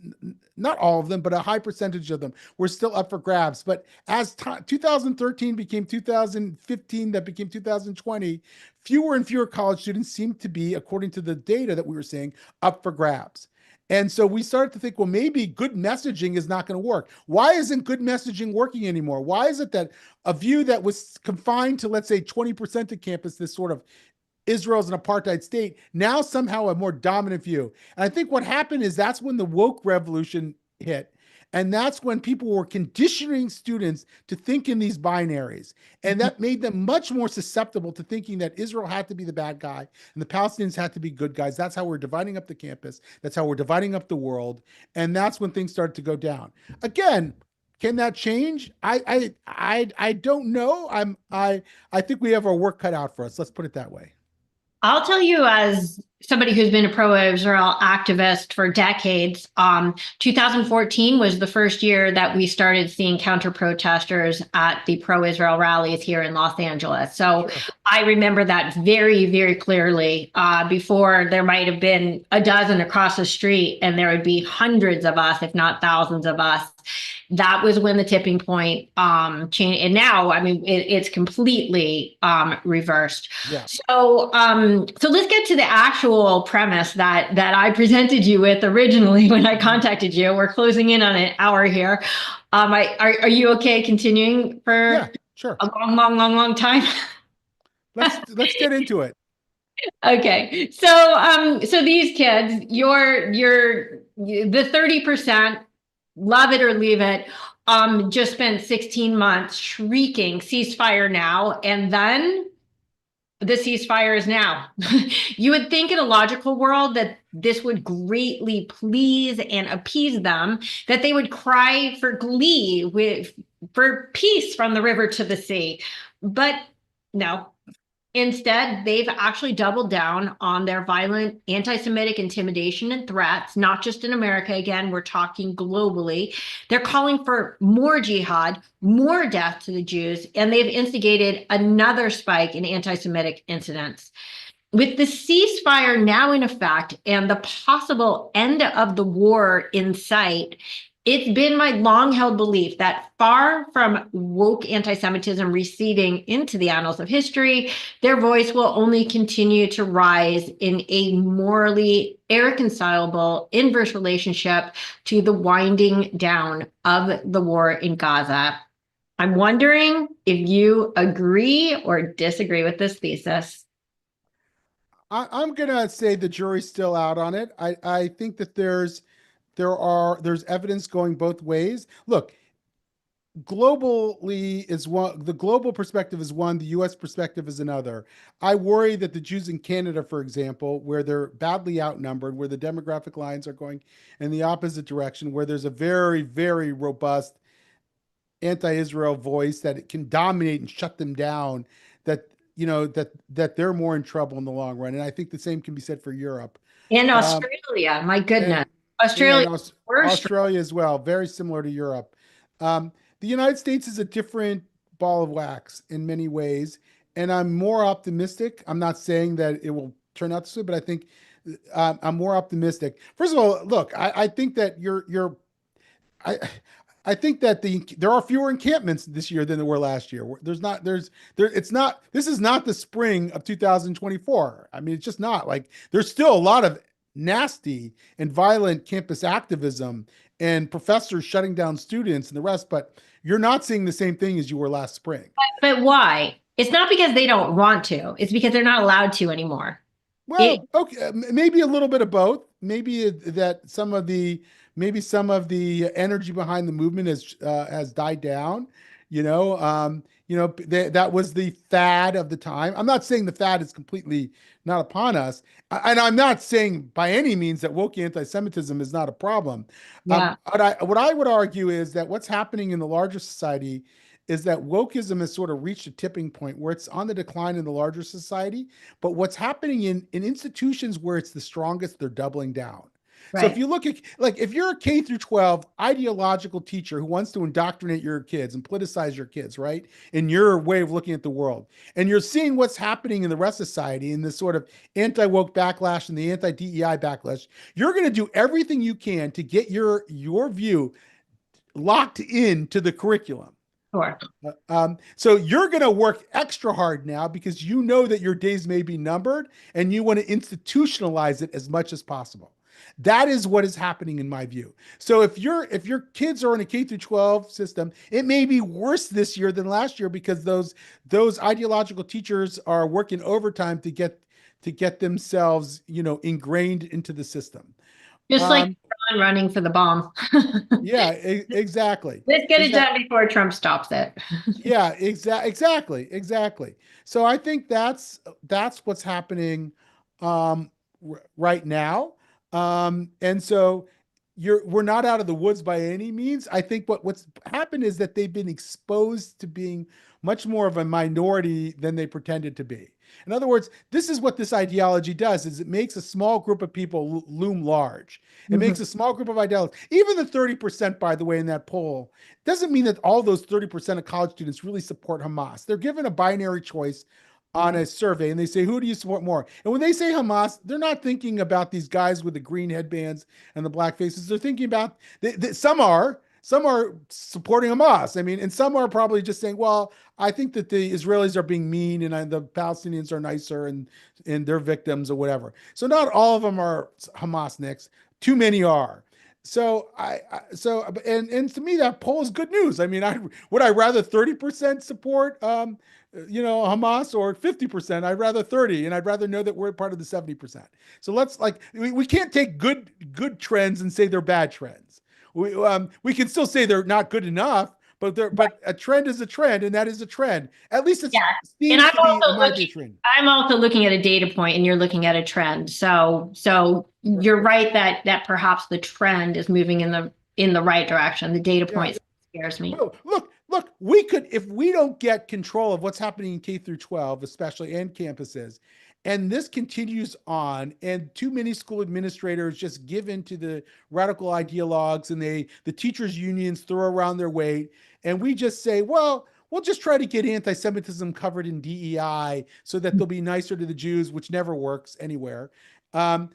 B: Not all of them, but a high percentage of them were still up for grabs. But as 2013 became 2015, that became 2020, fewer and fewer college students seemed to be, according to the data that we were seeing, up for grabs. And so we started to think, well, maybe good messaging is not going to work. Why isn't good messaging working anymore? Why is it that a view that was confined to, let's say, 20% of campus, this sort of Israel's an apartheid state, now somehow a more dominant view? And I think what happened is that's when the woke revolution hit. And that's when people were conditioning students to think in these binaries. And that made them much more susceptible to thinking that Israel had to be the bad guy and the Palestinians had to be good guys. That's how we're dividing up the campus. That's how we're dividing up the world. And that's when things started to go down. Again, can that change? I don't know. I think we have our work cut out for us. Let's put it that way.
A: I'll tell you, as somebody who's been a pro-Israel activist for decades, 2014 was the first year that we started seeing counter-protesters at the pro-Israel rallies here in Los Angeles. So
B: Sure.
A: I remember that very, very clearly. Before, there might have been a dozen across the street, and there would be hundreds of us, if not thousands of us. That was when the tipping point changed. And now, I mean, it's completely reversed.
B: Yeah.
A: So let's get to the actual premise that I presented you with originally when I
B: Mhm.
A: contacted you. We're closing in on an hour here. Are you okay continuing
B: Yeah,
A: for
B: sure.
A: a long, long, long, long time?
B: Let's get into it.
A: Okay. So these kids, the 30%, love it or leave it, just spent 16 months shrieking ceasefire now, and then the ceasefire is now. You would think in a logical world that this would greatly please and appease them, that they would cry for glee for peace from the river to the sea. But no, instead, they've actually doubled down on their violent anti-Semitic intimidation and threats, not just in America. Again, we're talking globally. They're calling for more jihad, more death to the Jews, and they've instigated another spike in anti-Semitic incidents. With the ceasefire now in effect and the possible end of the war in sight, it's been my long held belief that far from woke anti-Semitism receding into the annals of history, their voice will only continue to rise in a morally irreconcilable inverse relationship to the winding down of the war in Gaza. I'm wondering if you agree or disagree with this thesis.
B: I'm gonna say the jury's still out on it. I think that there's evidence going both ways. Look, globally is one, the global perspective is one, the US perspective is another. I worry that the Jews in Canada, for example, where they're badly outnumbered, where the demographic lines are going in the opposite direction, where there's a very, very robust anti-Israel voice that it can dominate and shut them down, that that they're more in trouble in the long run. And I think the same can be said for Europe.
A: In
B: Um,
A: Australia, my
B: and
A: goodness.
B: yeah,
A: Australia,
B: and
A: worst.
B: Australia as well, very similar to Europe. The United States is a different ball of wax in many ways, and I'm more optimistic. I'm not saying that it will turn out this way, but I think I'm more optimistic. First of all, look, I think that I I think that there are fewer encampments this year than there were last year. It's not, this is not the spring of 2024. I mean, it's just not. Like, there's still a lot of nasty and violent campus activism and professors shutting down students and the rest, but you're not seeing the same thing as you were last spring.
A: But why? It's not because they don't want to. It's because they're not allowed to anymore. It
B: Well, okay, maybe a little bit of both. Maybe that some of the energy behind the movement has died down. That was the fad of the time. I'm not saying the fad is completely not upon us, and I'm not saying by any means that woke anti-Semitism is not a problem.
A: yeah,
B: What I would argue is that what's happening in the larger society is that wokeism has sort of reached a tipping point where it's on the decline in the larger society, but what's happening in institutions where it's the strongest, they're doubling down. So if
A: right.
B: you look at, like, if you're a K through 12 ideological teacher who wants to indoctrinate your kids and politicize your kids, right? In your way of looking at the world, and you're seeing what's happening in the rest of society in this sort of anti-woke backlash and the anti-DEI backlash, you're going to do everything you can to get your view locked into the curriculum.
A: Sure.
B: So you're going to work extra hard now because you know that your days may be numbered and you want to institutionalize it as much as possible. That is what is happening in my view. So if your kids are in a K through 12 system, it may be worse this year than last year because those ideological teachers are working overtime to get themselves, ingrained into the system.
A: Just like
B: Um,
A: Iran running for the bomb.
B: yeah, exactly.
A: Let's get it
B: Exactly.
A: done before Trump stops it.
B: Yeah, exactly. So I think that's what's happening right now. And so we're not out of the woods by any means. I think what's happened is that they've been exposed to being much more of a minority than they pretended to be. In other words, this is what this ideology does: is it makes a small group of people loom large. It makes
A: Mhm.
B: a small group of ideologues. Even the 30%, by the way, in that poll, doesn't mean that all those 30% of college students really support Hamas. They're given a binary choice on
A: Right.
B: a survey, and they say, who do you support more? And when they say Hamas, they're not thinking about these guys with the green headbands and the black faces. They're thinking about some are supporting Hamas. I mean, and some are probably just saying, well, I think that the Israelis are being mean and the Palestinians are nicer and they're victims or whatever. So not all of them are Hamas nicks. Too many are. So and to me that poll is good news. I mean, would I rather 30% support Hamas or 50%? I'd rather 30, and I'd rather know that we're part of the 70%. So let's we can't take good trends and say they're bad trends. We can still say they're not good enough, but a trend is a trend, and that is a trend. At least it
A: Yeah. And
B: seems to be, in my view, a trend.
A: I'm also looking at a data point and you're looking at a trend. So you're right that perhaps the trend is moving in the right direction. The data
B: Yeah.
A: point scares me.
B: Well, look, we could, if we don't get control of what's happening in K through 12, especially, and campuses, and this continues on, and too many school administrators just give in to the radical ideologues, and the teachers' unions throw around their weight, and we just say, well, we'll just try to get anti-Semitism covered in DEI so that they'll be nicer to the Jews, which never works anywhere. Um,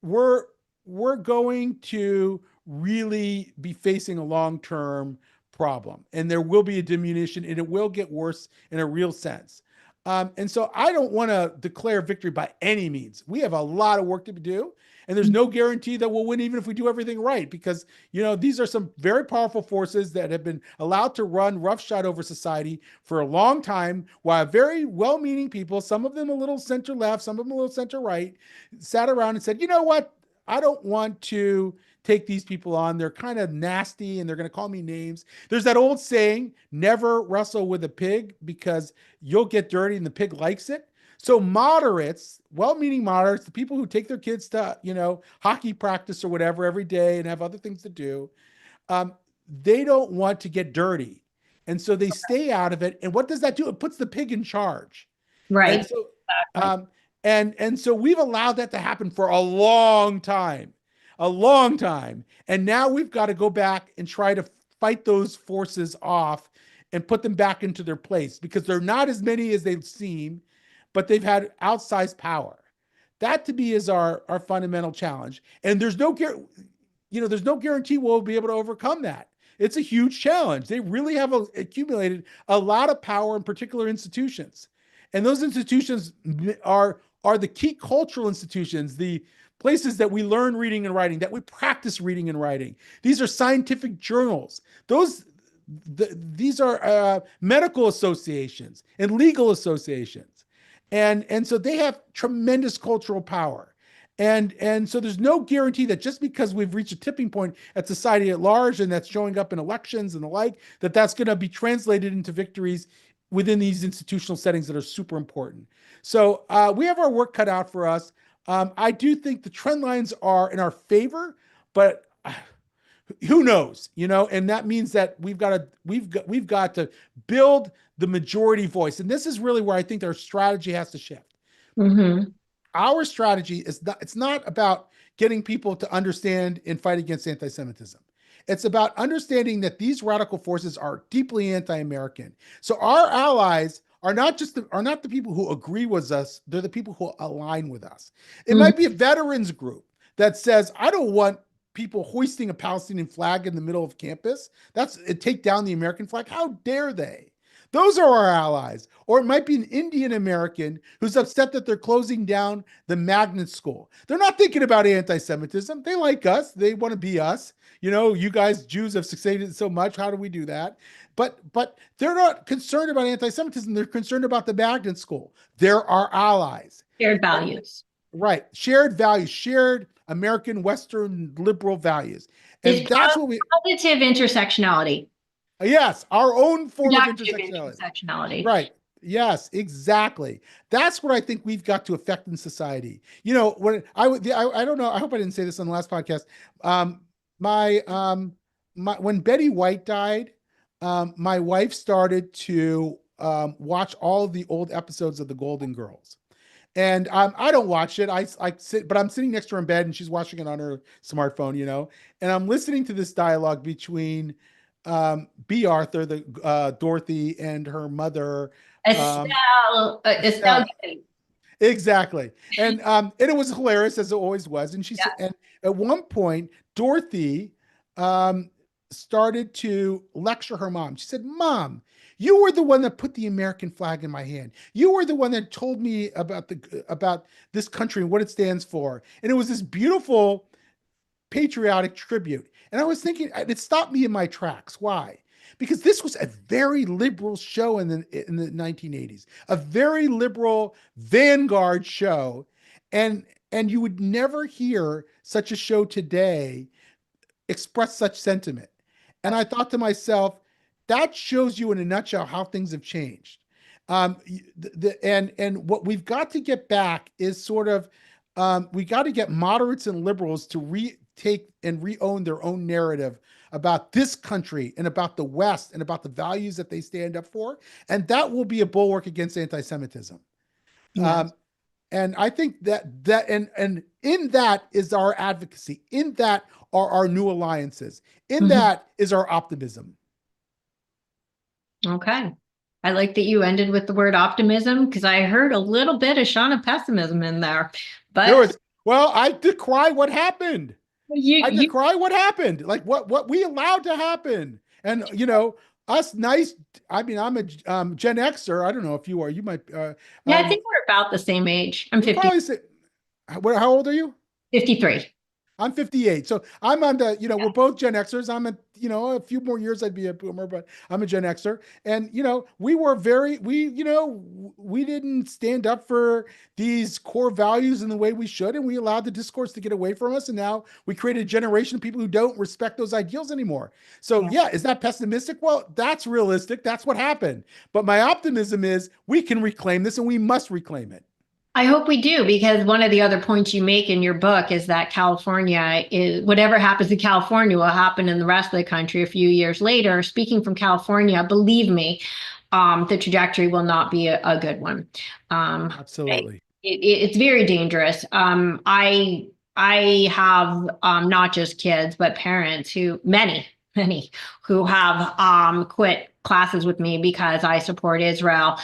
B: we're we're going to really be facing a long-term problem, and there will be a diminution, and it will get worse in a real sense. And so I don't want to declare victory by any means. We have a lot of work to do, and there's no guarantee that we'll win even if we do everything right, because these are some very powerful forces that have been allowed to run roughshod over society for a long time, while very well-meaning people, some of them a little center left, some of them a little center right, sat around and said, you know what? I don't want to take these people on. They're kind of nasty and they're going to call me names. There's that old saying, never wrestle with a pig because you'll get dirty and the pig likes it. So moderates, well-meaning moderates, the people who take their kids to, hockey practice or whatever every day and have other things to do, um, they don't want to get dirty. And so they stay out of it. And what does that do? It puts the pig in charge. And
A: Right.
B: so,
A: Exactly.
B: and so we've allowed that to happen for a long time. And now we've got to go back and try to fight those forces off and put them back into their place, because they're not as many as they seem, but they've had outsized power. That to me is our fundamental challenge. And there's no guarantee we'll be able to overcome that. It's a huge challenge. They really have accumulated a lot of power in particular institutions. And those institutions are the key cultural institutions, the places that we learn reading and writing, that we practice reading and writing. These are scientific journals. These are medical associations and legal associations. And so they have tremendous cultural power. And so there's no guarantee that just because we've reached a tipping point at society at large, and that's showing up in elections and the like, that that's going to be translated into victories within these institutional settings that are super important. So we have our work cut out for us. I do think the trend lines are in our favor, but who knows, and that means that we've got to build the majority voice. And this is really where I think our strategy has to shift.
A: Mm-hmm.
B: Our strategy it's not about getting people to understand and fight against anti-Semitism. It's about understanding that these radical forces are deeply anti-American. So our allies are not the people who agree with us, they're the people who align with us. It
A: Mm-hmm.
B: might be a veterans group that says, I don't want people hoisting a Palestinian flag in the middle of campus. Take down the American flag. How dare they? Those are our allies. Or it might be an Indian American who's upset that they're closing down the magnet school. They're not thinking about anti-Semitism. They like us. They want to be us. You guys Jews have succeeded so much. How do we do that? But they're not concerned about anti-Semitism. They're concerned about the magnet school. They're our allies.
A: Shared values.
B: Right. Shared values, shared American Western liberal values. And
A: It's
B: that's what
A: positive intersectionality.
B: yes, our own form of
A: Productive
B: intersectionality.
A: intersectionality.
B: Right. Yes, exactly. That's what I think we've got to affect in society. When I don't know, I hope I didn't say this on the last podcast. my when Betty White died, my wife started to watch all of the old episodes of the Golden Girls. And I don't watch it. I sit, but I'm sitting next to her in bed, and she's watching it on her smartphone, and I'm listening to this dialogue between B. Arthur, the Dorothy, and her mother,
A: Estelle.
B: Estelle. Exactly. And it was hilarious, as it always was. And she
A: Yeah.
B: said, and at one point, Dorothy um started to lecture her mom. She said, "Mom, you were the one that put the American flag in my hand. You were the one that told me about this country and what it stands for." And it was this beautiful patriotic tribute. And I was thinking, it stopped me in my tracks. Why? Because this was a very liberal show in the 1980s, a very liberal vanguard show, and you would never hear such a show today express such sentiment. And I thought to myself, that shows you in a nutshell how things have changed. And what we've got to get back is sort of we got to get moderates and liberals to retake and re-own their own narrative about this country and about the West and about the values that they stand up for, and that will be a bulwark against anti-Semitism.
A: Yeah.
B: Um, and I think and in that is our advocacy. In that are our new alliances. In
A: Mhm.
B: that is our optimism.
A: Okay. I like that you ended with the word optimism because I heard a little bit of Shauna pessimism in there.
B: There
A: But
B: was, well, I decry what happened. I
A: you
B: decry what happened. Like what we allowed to happen. And us nice. I mean, I'm a Gen Xer. I don't know if you are. You might.
A: yeah, I think we're about the same age. I'm
B: We probably say. How old are you?
A: 53.
B: I'm 58. So I'm on we're both Gen Xers. A few more years I'd be a boomer, but I'm a Gen Xer. And, we didn't stand up for these core values in the way we should. And we allowed the discourse to get away from us. And now we created a generation of people who don't respect those ideals anymore. So,
A: Yeah.
B: yeah, is that pessimistic? Well, that's realistic. That's what happened. But my optimism is we can reclaim this, and we must reclaim it.
A: I hope we do, because one of the other points you make in your book is that California is whatever happens in California will happen in the rest of the country a few years later. Speaking from California, believe me, the trajectory will not be a good one.
B: Absolutely.
A: It's very dangerous. I have not just kids, but parents many who have quit classes with me because I support Israel,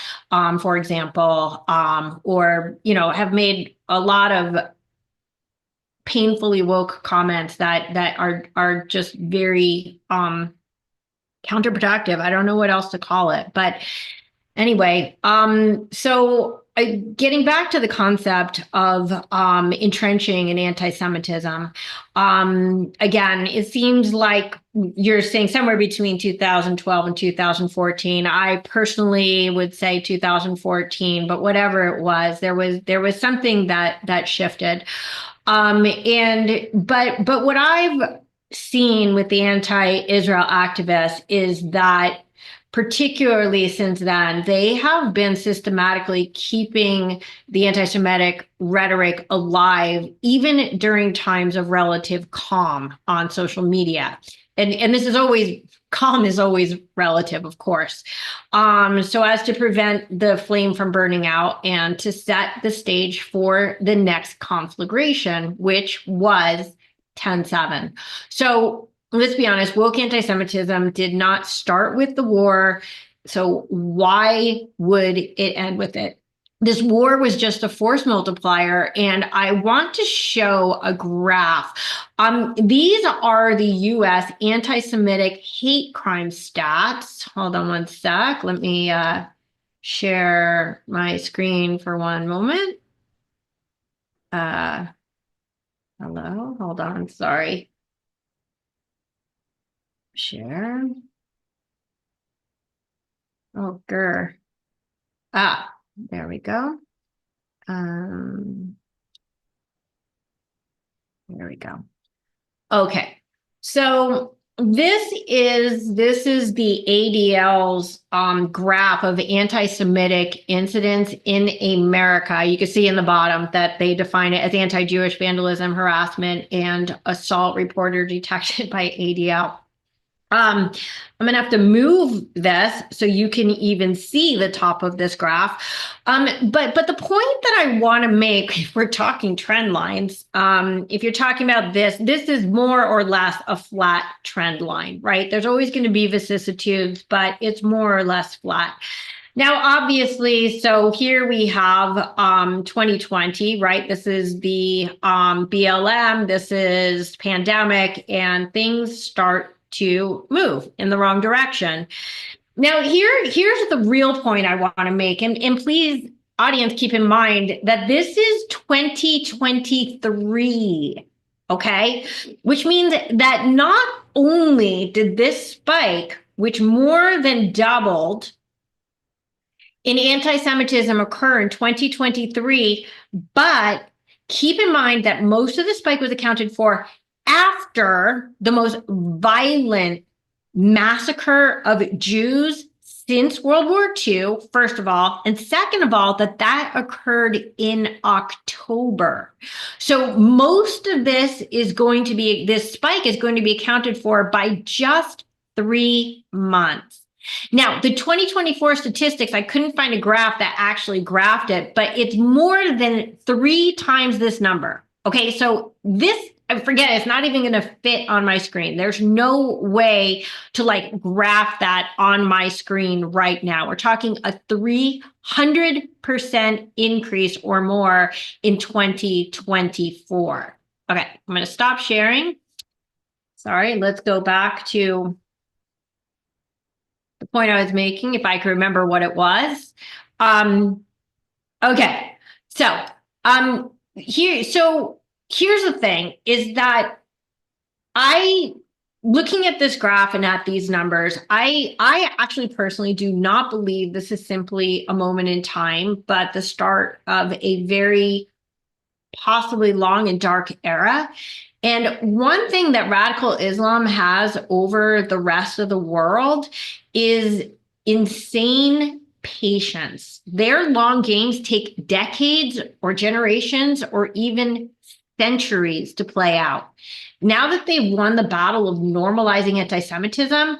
A: for example, or have made a lot of painfully woke comments that are just very counterproductive. I don't know what else to call it, but anyway, so getting back to the concept of entrenching in anti-Semitism, again, it seems like you're saying somewhere between 2012 and 2014. I personally would say 2014, but whatever it was, there was something that shifted. But what I've seen with the anti-Israel activists is that particularly since then, they have been systematically keeping the anti-Semitic rhetoric alive, even during times of relative calm on social media. And this is always calm is always relative, of course. So as to prevent the flame from burning out and to set the stage for the next conflagration, which was 10/7. So let's be honest, woke anti-Semitism did not start with the war. So why would it end with it? This war was just a force multiplier, and I want to show a graph. These are the U.S. anti-Semitic hate crime stats. Hold on one sec. Let me share my screen for one moment. Uh, Hello, hold on, sorry. Share. Oh, grr. There we go. Um, there we go. Okay. So This is the ADL's graph of anti-Semitic incidents in America. You can see in the bottom that they define it as anti-Jewish vandalism, harassment, and assault reported detected by ADL. I'm gonna have to move this so you can even see the top of this graph. But the point that I want to make, if we're talking trend lines, if you're talking about this is more or less a flat trend line, right? There's always going to be vicissitudes, but it's more or less flat. Now, obviously, so here we have 2020, right? This is the BLM, this is pandemic, and things start to move in the wrong direction. Now, here's the real point I want to make, and please, audience, keep in mind that this is 2023, okay? Which means that not only did this spike, which more than doubled in anti-Semitism occur in 2023, but keep in mind that most of the spike was accounted for after the most violent massacre of Jews since World War II, first of all, and second of all, that occurred in October. So most of this spike is going to be accounted for by just 3 months. Now, the 2024 statistics, I couldn't find a graph that actually graphed it, but it's more than 3 times this number. Okay, so forget it, it's not even going to fit on my screen. There's no way to graph that on my screen right now. We're talking a 300% increase or more in 2024. Okay, I'm going to stop sharing. Sorry, let's go back to the point I was making, if I could remember what it was. Okay, so here's the thing, is that looking at this graph and at these numbers, I actually personally do not believe this is simply a moment in time, but the start of a very possibly long and dark era. And one thing that radical Islam has over the rest of the world is insane patience. Their long games take decades or generations or even centuries to play out. Now that they've won the battle of normalizing anti-Semitism,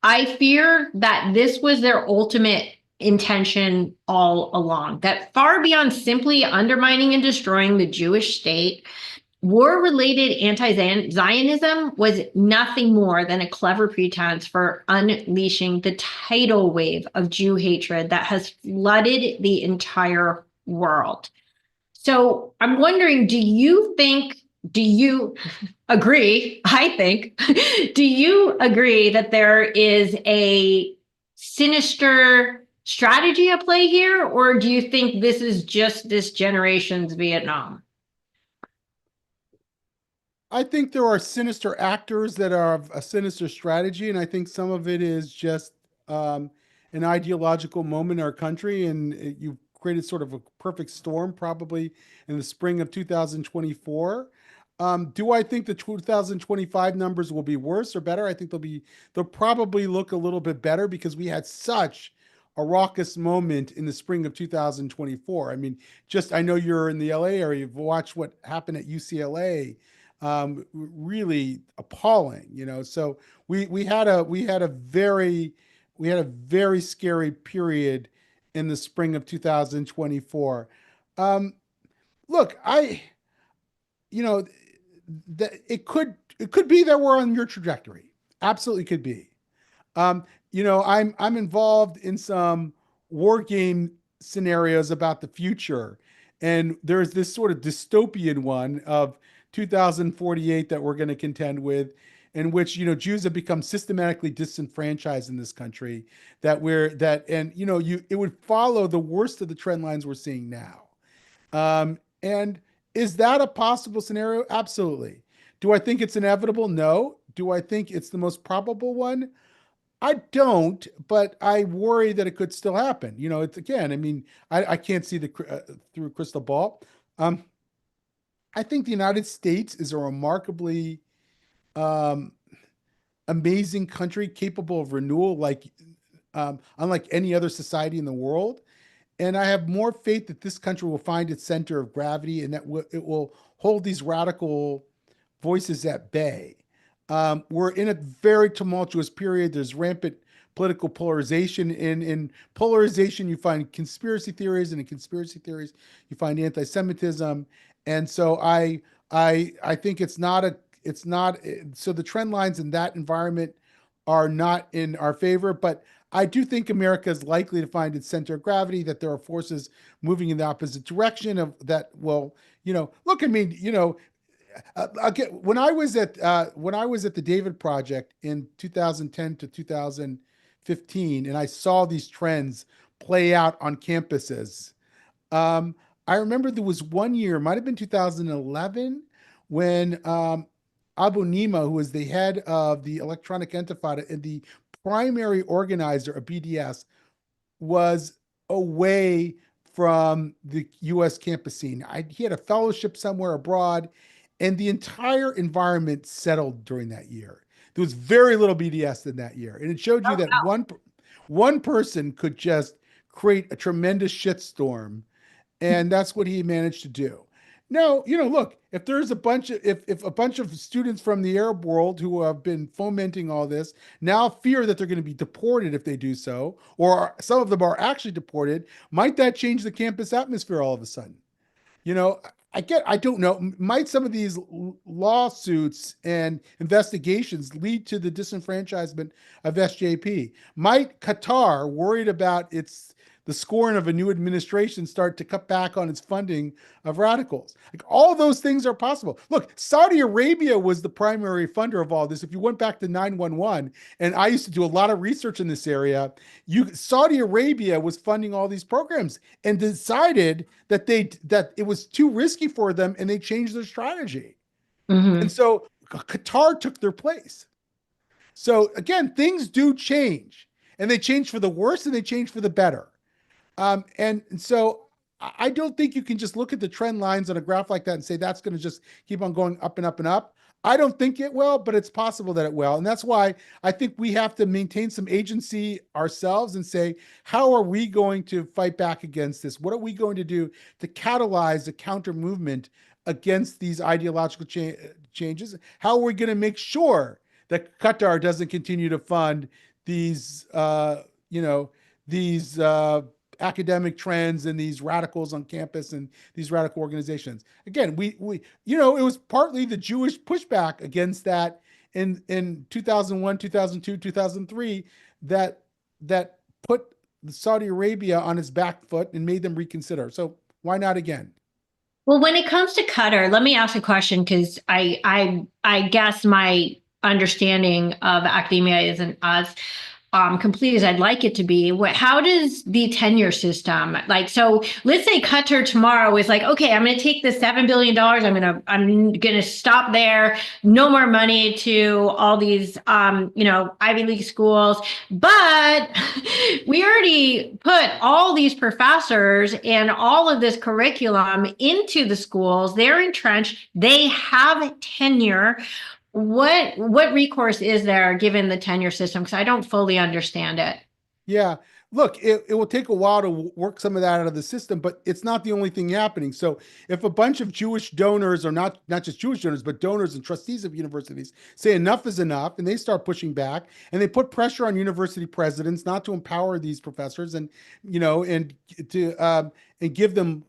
A: I fear that this was their ultimate intention all along, that far beyond simply undermining and destroying the Jewish state, war-related anti-Zionism was nothing more than a clever pretense for unleashing the tidal wave of Jew hatred that has flooded the entire world. So I'm wondering, do you agree? Do you agree that there is a sinister strategy at play here, or do you think this is just this generation's Vietnam?
B: I think there are sinister actors that are a sinister strategy, and I think some of it is just an ideological moment in our country, and you've created sort of a perfect storm, probably in the spring of 2024. Do I think the 2025 numbers will be worse or better? I think they'll probably look a little bit better because we had such a raucous moment in the spring of 2024. I mean, I know you're in the LA area. You've watched what happened at UCLA. Really appalling, So we had a very scary period in the spring of 2024. Look, you know, that it could be that we're on your trajectory. Absolutely could be. I'm involved in some war game scenarios about the future, and there's this sort of dystopian one of 2048 that we're going to contend with, in which Jews have become systematically disenfranchised in this country. It would follow the worst of the trend lines we're seeing now. And is that a possible scenario? Absolutely. Do I think it's inevitable? No. Do I think it's the most probable one? I don't, but I worry that it could still happen. It's again, I mean, I can't see through a crystal ball. I think the United States is a remarkably um, amazing country capable of renewal, unlike any other society in the world. And I have more faith that this country will find its center of gravity and that it will hold these radical voices at bay. We're in a very tumultuous period. There's rampant political polarization. In polarization, you find conspiracy theories, and in conspiracy theories, you find anti-Semitism. And so I think it's not so the trend lines in that environment are not in our favor, but I do think America is likely to find its center of gravity, that there are forces moving in the opposite direction of that. Well, look, I mean, again, when I was at the David Project in 2010 to 2015, and I saw these trends play out on campuses. I remember there was one year, it might have been 2011, when Abu Nima, who was the head of the Electronic Intifada and the primary organizer of BDS, was away from the U.S. campus scene. He had a fellowship somewhere abroad, and the entire environment settled during that year. There was very little BDS in that year, and it showed you that one person could just create a tremendous shitstorm, and that's what he managed to do. Now, look, if there's if a bunch of students from the Arab world who have been fomenting all this now fear that they're going to be deported if they do so, or some of them are actually deported, might that change the campus atmosphere all of a sudden? I don't know. Might some of these lawsuits and investigations lead to the disenfranchisement of SJP? Might Qatar, worried about the scorn of a new administration, start to cut back on its funding of radicals? Like, all those things are possible. Look, Saudi Arabia was the primary funder of all this. If you went back to 911, and I used to do a lot of research in this area, Saudi Arabia was funding all these programs and decided that it was too risky for them, and they changed their strategy.
A: Mm-hmm.
B: And so Qatar took their place. So again, things do change, and they change for the worse and they change for the better. And so I don't think you can just look at the trend lines on a graph like that and say that's going to just keep on going up and up and up. I don't think it will, but it's possible that it will. And that's why I think we have to maintain some agency ourselves and say, how are we going to fight back against this? What are we going to do to catalyze a counter movement against these ideological changes? How are we going to make sure that Qatar doesn't continue to fund these, these academic trends and these radicals on campus and these radical organizations? Again, it was partly the Jewish pushback against that in 2001, 2002, 2003 that put Saudi Arabia on its back foot and made them reconsider. So why not again?
A: Well, when it comes to Qatar, let me ask a question, because I guess my understanding of academia isn't as complete as I'd like it to be. How does the tenure system, so let's say Qatar tomorrow is like, okay, I'm going to take this $7 billion. I'm going to stop there. No more money to all these, Ivy League schools. But we already put all these professors and all of this curriculum into the schools. They're entrenched. They have tenure. What recourse is there given the tenure system? Because I don't fully understand it.
B: Yeah. Look, it will take a while to work some of that out of the system, but it's not the only thing happening. So if a bunch of Jewish donors, or not just Jewish donors, but donors and trustees of universities, say enough is enough, and they start pushing back, and they put pressure on university presidents not to empower these professors and and give them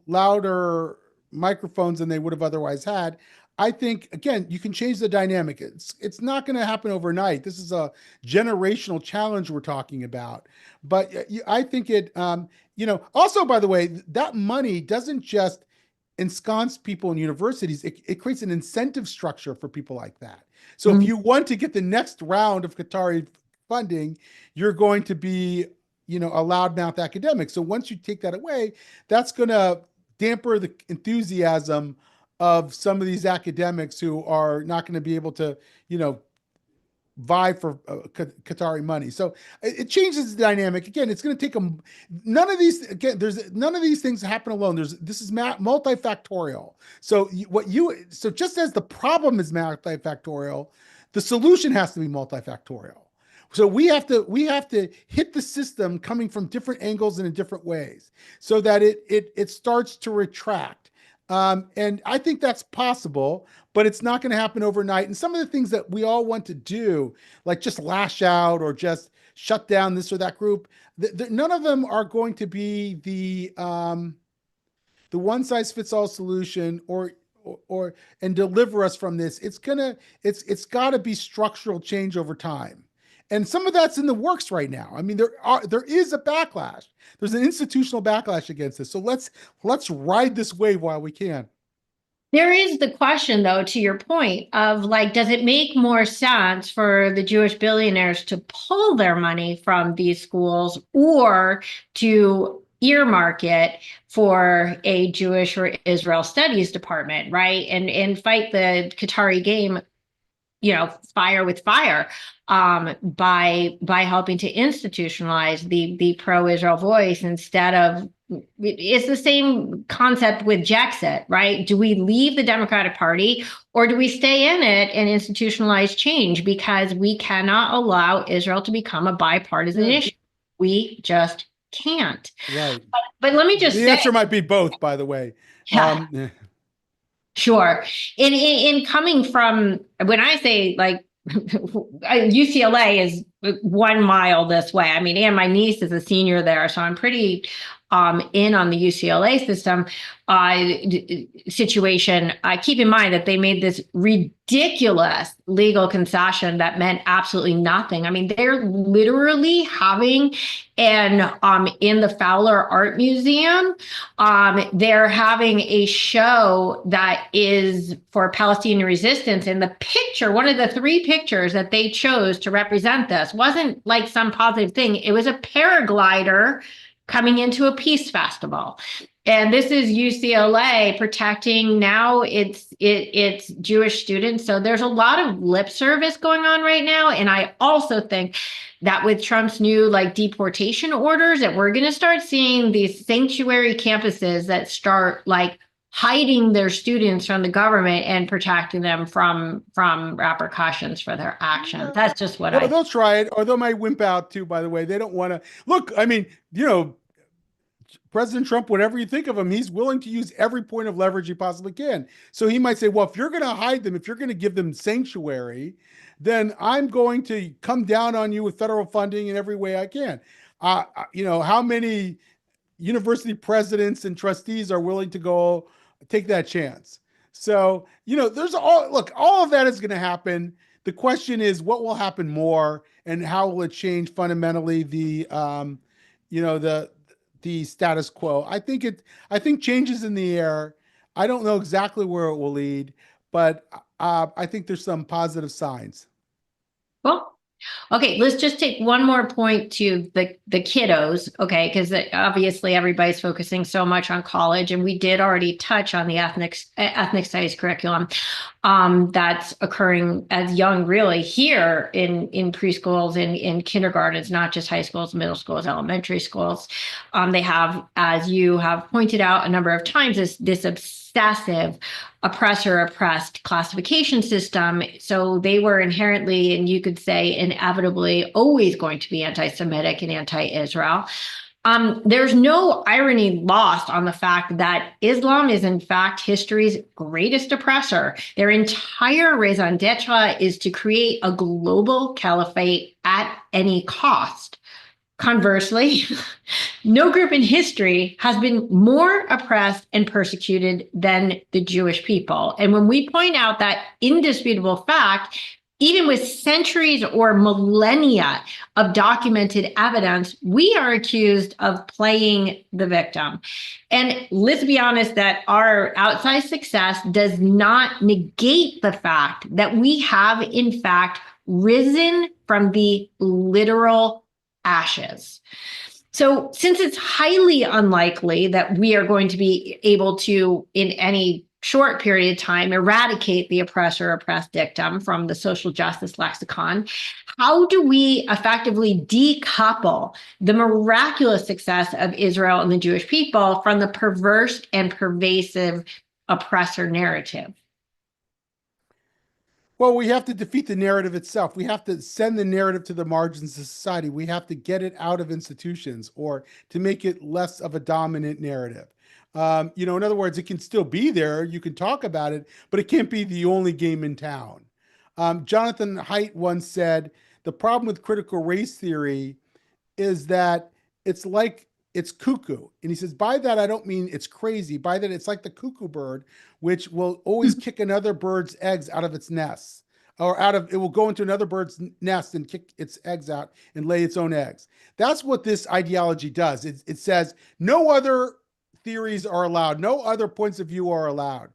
B: louder microphones than they would have otherwise had. I think, again, you can change the dynamic. It's not going to happen overnight. This is a generational challenge we're talking about. But I think also, by the way, that money doesn't just ensconce people in universities. It creates an incentive structure for people like that. So if you want to get the next round of Qatari funding, you're going to be, a loudmouth academic. So once you take that away, that's going to damper the enthusiasm of some of these academics who are not going to be able to, vie for Qatari money. So it changes the dynamic. Again, it's going to take none of these things happen alone. This is multifactorial. So just as the problem is multifactorial, the solution has to be multifactorial. So we have to hit the system coming from different angles and in different ways, so that it starts to retract. And I think that's possible, but it's not going to happen overnight. And some of the things that we all want to do, like just lash out or just shut down this or that group, none of them are going to be the one size fits all solution or and deliver us from this. It's got to be structural change over time. And some of that's in the works right now. I mean, there is a backlash. There's an institutional backlash against this. So let's ride this wave while we can.
A: There is the question, though, to your point of like, does it make more sense for the Jewish billionaires to pull their money from these schools or to earmark it for a Jewish or Israel studies department, right? And fight the Qatari game, fire with fire, by helping to institutionalize the pro-Israel voice instead of. It's the same concept with Jexit, right? Do we leave the Democratic Party or do we stay in it and institutionalize change? Because we cannot allow Israel to become a bipartisan issue. We just can't.
B: Right.
A: But let me just say.
B: The answer might be both, by the way.
A: Yeah. Sure. In coming from, when I say like UCLA is 1 mile this way. I mean, and my niece is a senior there, so I'm pretty in on the UCLA system situation. Keep in mind that they made this ridiculous legal concession that meant absolutely nothing. I mean, they're literally having in the Fowler Art Museum, they're having a show that is for Palestinian resistance. And the picture, one of the 3 pictures that they chose to represent this wasn't like some positive thing. It was a paraglider coming into a peace festival. And this is UCLA protecting now its Jewish students. So there's a lot of lip service going on right now. And I also think that with Trump's new like deportation orders, that we're going to start seeing these sanctuary campuses that start like hiding their students from the government and protecting them from repercussions for their actions. That's just what
B: they'll try it, or they might wimp out too, by the way. They don't want to look. I mean, President Trump, whatever you think of him, he's willing to use every point of leverage he possibly can. So he might say, well, if you're going to hide them, if you're going to give them sanctuary, then I'm going to come down on you with federal funding in every way I can. How many university presidents and trustees are willing to go take that chance? So, there's all of that is going to happen. The question is, what will happen more, and how will it change fundamentally the status quo? I think change is in the air. I don't know exactly where it will lead, but I think there's some positive signs.
A: Well, okay, let's just take one more point to the kiddos, okay, because obviously everybody's focusing so much on college, and we did already touch on the ethnic studies curriculum that's occurring as young, really, here in preschools, in kindergartens, not just high schools, middle schools, elementary schools. They have, as you have pointed out a number of times, this obsessive oppressor-oppressed classification system. So they were inherently, and you could say inevitably, always going to be anti-Semitic and anti-Israel. There's no irony lost on the fact that Islam is, in fact, history's greatest oppressor. Their entire raison d'etre is to create a global caliphate at any cost. Conversely, no group in history has been more oppressed and persecuted than the Jewish people. And when we point out that indisputable fact, even with centuries or millennia of documented evidence, we are accused of playing the victim. And let's be honest that our outsized success does not negate the fact that we have, in fact, risen from the literal ashes. So since it's highly unlikely that we are going to be able to, in any short period of time, eradicate the oppressor-oppressed dictum from the social justice lexicon, how do we effectively decouple the miraculous success of Israel and the Jewish people from the perverse and pervasive oppressor narrative?
B: Well, we have to defeat the narrative itself. We have to send the narrative to the margins of society. We have to get it out of institutions or to make it less of a dominant narrative. In other words, it can still be there. You can talk about it, but it can't be the only game in town. Jonathan Haidt once said, the problem with critical race theory is that it's like it's cuckoo. And he says, by that, I don't mean it's crazy. By that, it's like the cuckoo bird, which will always kick another bird's eggs out of its nest, or it will go into another bird's nest and kick its eggs out and lay its own eggs. That's what this ideology does. It says no other theories are allowed, no other points of view are allowed.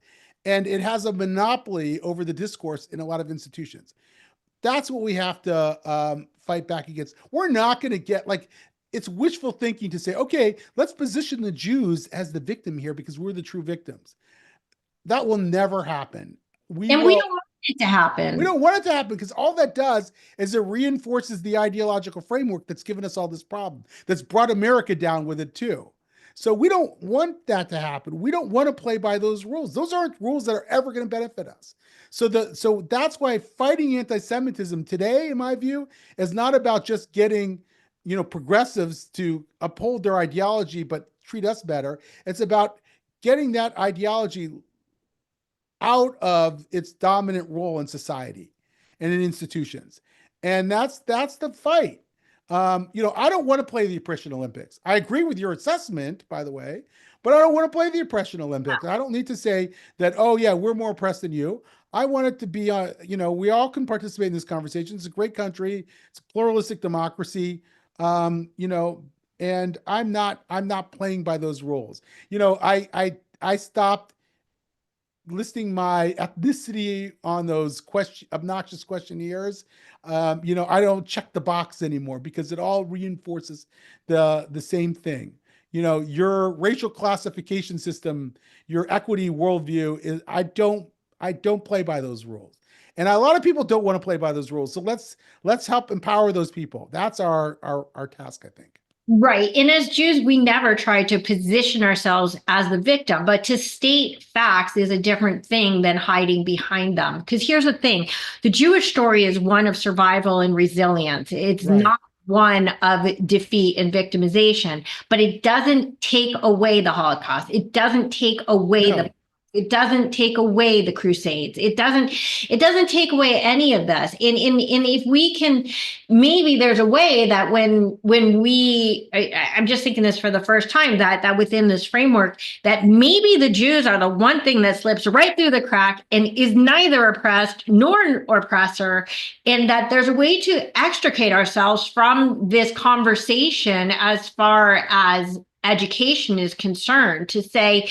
B: And it has a monopoly over the discourse in a lot of institutions. That's what we have to fight back against. We're not going to get it's wishful thinking to say, okay, let's position the Jews as the victim here because we're the true victims. That will never happen.
A: We don't want it to happen.
B: We don't want it to happen because all that does is it reinforces the ideological framework that's given us all this problem, that's brought America down with it too. So we don't want that to happen. We don't want to play by those rules. Those aren't rules that are ever going to benefit us. So that's why fighting anti-Semitism today, in my view, is not about just getting, progressives to uphold their ideology but treat us better. It's about getting that ideology out of its dominant role in society and in institutions. And that's the fight. I don't want to play the oppression Olympics. I agree with your assessment, by the way, but I don't want to play the oppression Olympics. I don't need to say that, oh yeah, we're more oppressed than you. I want it to be, we all can participate in this conversation. It's a great country. It's a pluralistic democracy. And I'm not playing by those rules. I stopped listing my ethnicity on those obnoxious questionnaires. I don't check the box anymore because it all reinforces the same thing. Your racial classification system, your equity worldview is, I don't play by those rules. And a lot of people don't want to play by those rules. So let's help empower those people. That's our task, I think.
A: Right. And as Jews, we never try to position ourselves as the victim, but to state facts is a different thing than hiding behind them. Because here's the thing, the Jewish story is one of survival and resilience. It's not one of defeat and victimization, but it doesn't take away the Holocaust. It doesn't take away it doesn't take away the Crusades. It doesn't take away any of this. And if we can, maybe there's a way that when I'm just thinking this for the first time, that within this framework, that maybe the Jews are the one thing that slips right through the crack and is neither oppressed nor oppressor, and that there's a way to extricate ourselves from this conversation as far as education is concerned, to say,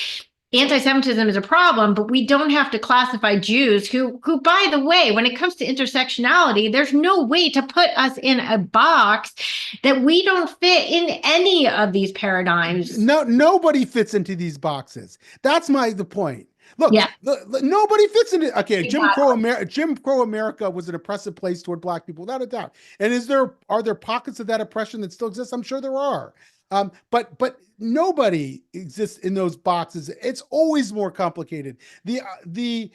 A: anti-Semitism is a problem, but we don't have to classify Jews who, by the way, when it comes to intersectionality, there's no way to put us in a box that we don't fit in any of these paradigms.
B: No, nobody fits into these boxes. That's the point. Look, nobody fits into. Okay, exactly. Jim Crow America was an oppressive place toward Black people, without a doubt. And are there pockets of that oppression that still exist? I'm sure there are. But nobody exists in those boxes. It's always more complicated. The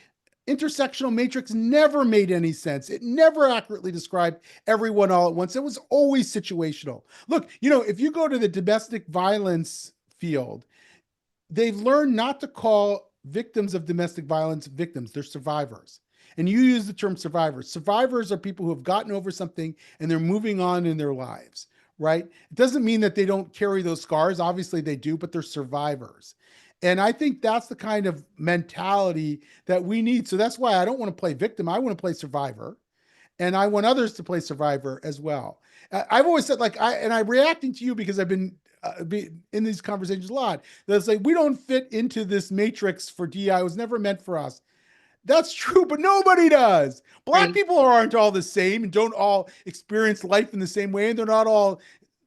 B: intersectional matrix never made any sense. It never accurately described everyone all at once. It was always situational. Look, if you go to the domestic violence field, they've learned not to call victims of domestic violence victims. They're survivors. And you use the term survivors. Survivors are people who have gotten over something and they're moving on in their lives. Right? It doesn't mean that they don't carry those scars. Obviously they do, but they're survivors. And I think that's the kind of mentality that we need. So that's why I don't want to play victim. I want to play survivor. And I want others to play survivor as well. I've always said, I'm reacting to you because I've been in these conversations a lot. That's like, we don't fit into this matrix for DI. It was never meant for us. That's true, but nobody does. Black people aren't all the same and don't all experience life in the same way. And they're not all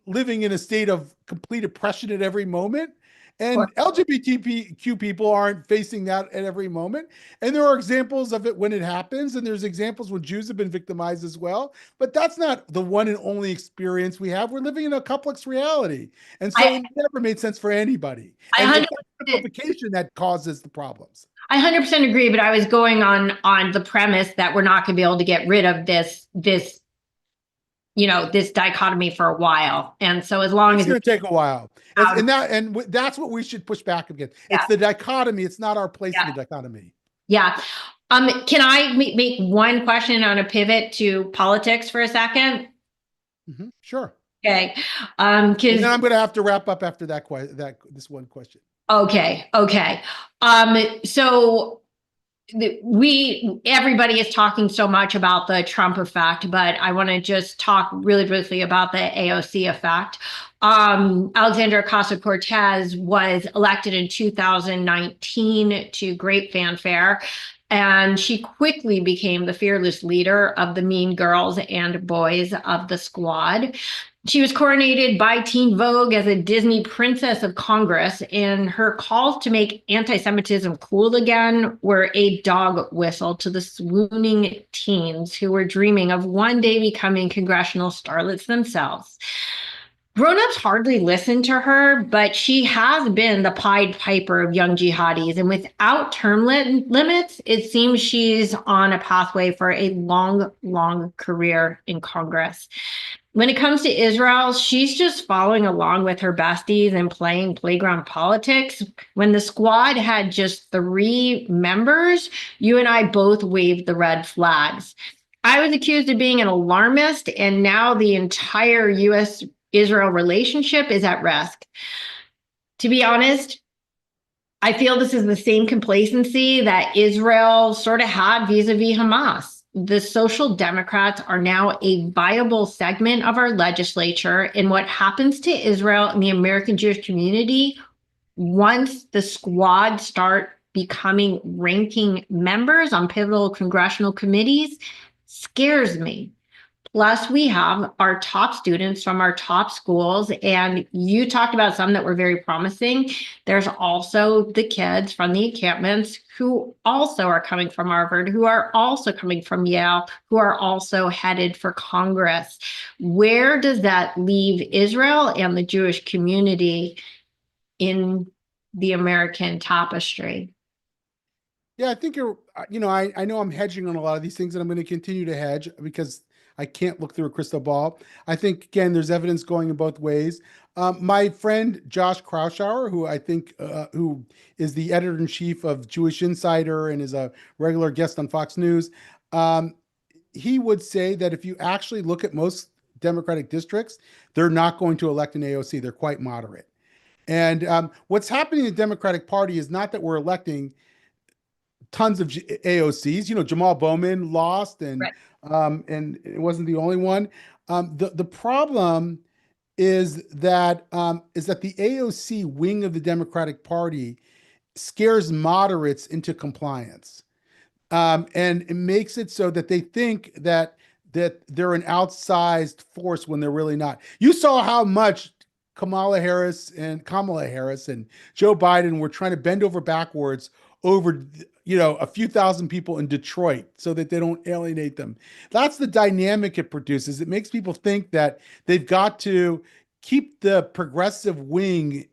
B: living in a state of complete oppression at every moment. And LGBTQ people aren't facing that at every moment. And there are examples of it when it happens. And there's examples when Jews have been victimized as well. But that's not the one and only experience we have. We're living in a complex reality. And so it never made sense for anybody. And it's that simplification that causes the problems.
A: I 100% agree, but I was going on the premise that we're not going to be able to get rid of this this dichotomy for a while. And so as long
B: It's
A: as
B: going to take a while.
A: um,
B: That's what we should push back against.
A: yeah,
B: It's the dichotomy. It's not our place in
A: yeah,
B: the dichotomy.
A: yeah. Can I make one question on a pivot to politics for a second?
B: Sure.
A: Okay.
B: And then
A: Because
B: I'm going to have to wrap up after this one question.
A: okay. So everybody is talking so much about the Trump effect, but I want to just talk really briefly about the AOC effect. Alexandria Ocasio-Cortez was elected in 2019 to great fanfare, and she quickly became the fearless leader of the mean girls and boys of the squad. She was coronated by Teen Vogue as a Disney Princess of Congress, and her calls to make anti-Semitism cool again were a dog whistle to the swooning teens who were dreaming of one day becoming congressional starlets themselves. Grown-ups hardly listen to her, but she has been the Pied Piper of young jihadis, and without term limits, it seems she's on a pathway for a long career in Congress. When it comes to Israel, she's just following along with her besties and playing playground politics. When the squad had just 3 members, you and I both waved the red flags. I was accused of being an alarmist, and now the entire US Israel relationship is at risk. To be honest, I feel this is the same complacency that Israel sort of had vis-a-vis Hamas. The Social Democrats are now a viable segment of our legislature, and what happens to Israel and the American Jewish community once the squad start becoming ranking members on pivotal congressional committees scares me. Plus, we have our top students from our top schools, and you talked about some that were very promising. There's also the kids from the encampments who also are coming from Harvard, who are also coming from Yale, who are also headed for Congress. Where does that leave Israel and the Jewish community in the American tapestry?
B: Yeah, I think I know I'm hedging on a lot of these things, and I'm going to continue to hedge because I can't look through a crystal ball. I think, again, there's evidence going in both ways. My friend Josh Kraushaar, who is the editor-in-chief of Jewish Insider and is a regular guest on Fox News, he would say that if you actually look at most Democratic districts, they're not going to elect an AOC. They're quite moderate. And what's happening in the Democratic Party is not that we're electing tons of AOCs. Jamal Bowman lost, and
A: Right.
B: it wasn't the only one. The problem is that the AOC wing of the Democratic Party scares moderates into compliance, and it makes it so that they think that they're an outsized force when they're really not. You saw how much Kamala Harris and Joe Biden were trying to bend over backwards over a few thousand people in Detroit so that they don't alienate them. That's the dynamic it produces. It makes people think that they've got to keep the progressive wing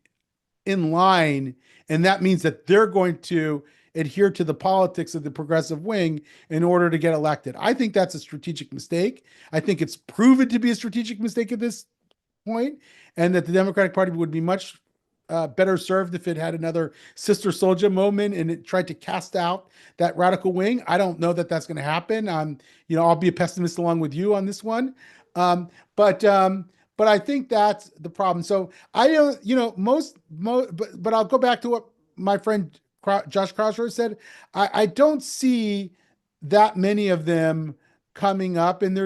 B: in line, and that means that they're going to adhere to the politics of the progressive wing in order to get elected. I think that's a strategic mistake. I think it's proven to be a strategic mistake at this point, and that the Democratic Party would be much better served if it had another Sister Soldier moment and it tried to cast out that radical wing. I don't know that that's going to happen. I'll be a pessimist along with you on this one. Um, but I think that's the problem. So I don't, but I'll go back to what my friend Josh Kraushaar said. I don't see that many of them coming up, and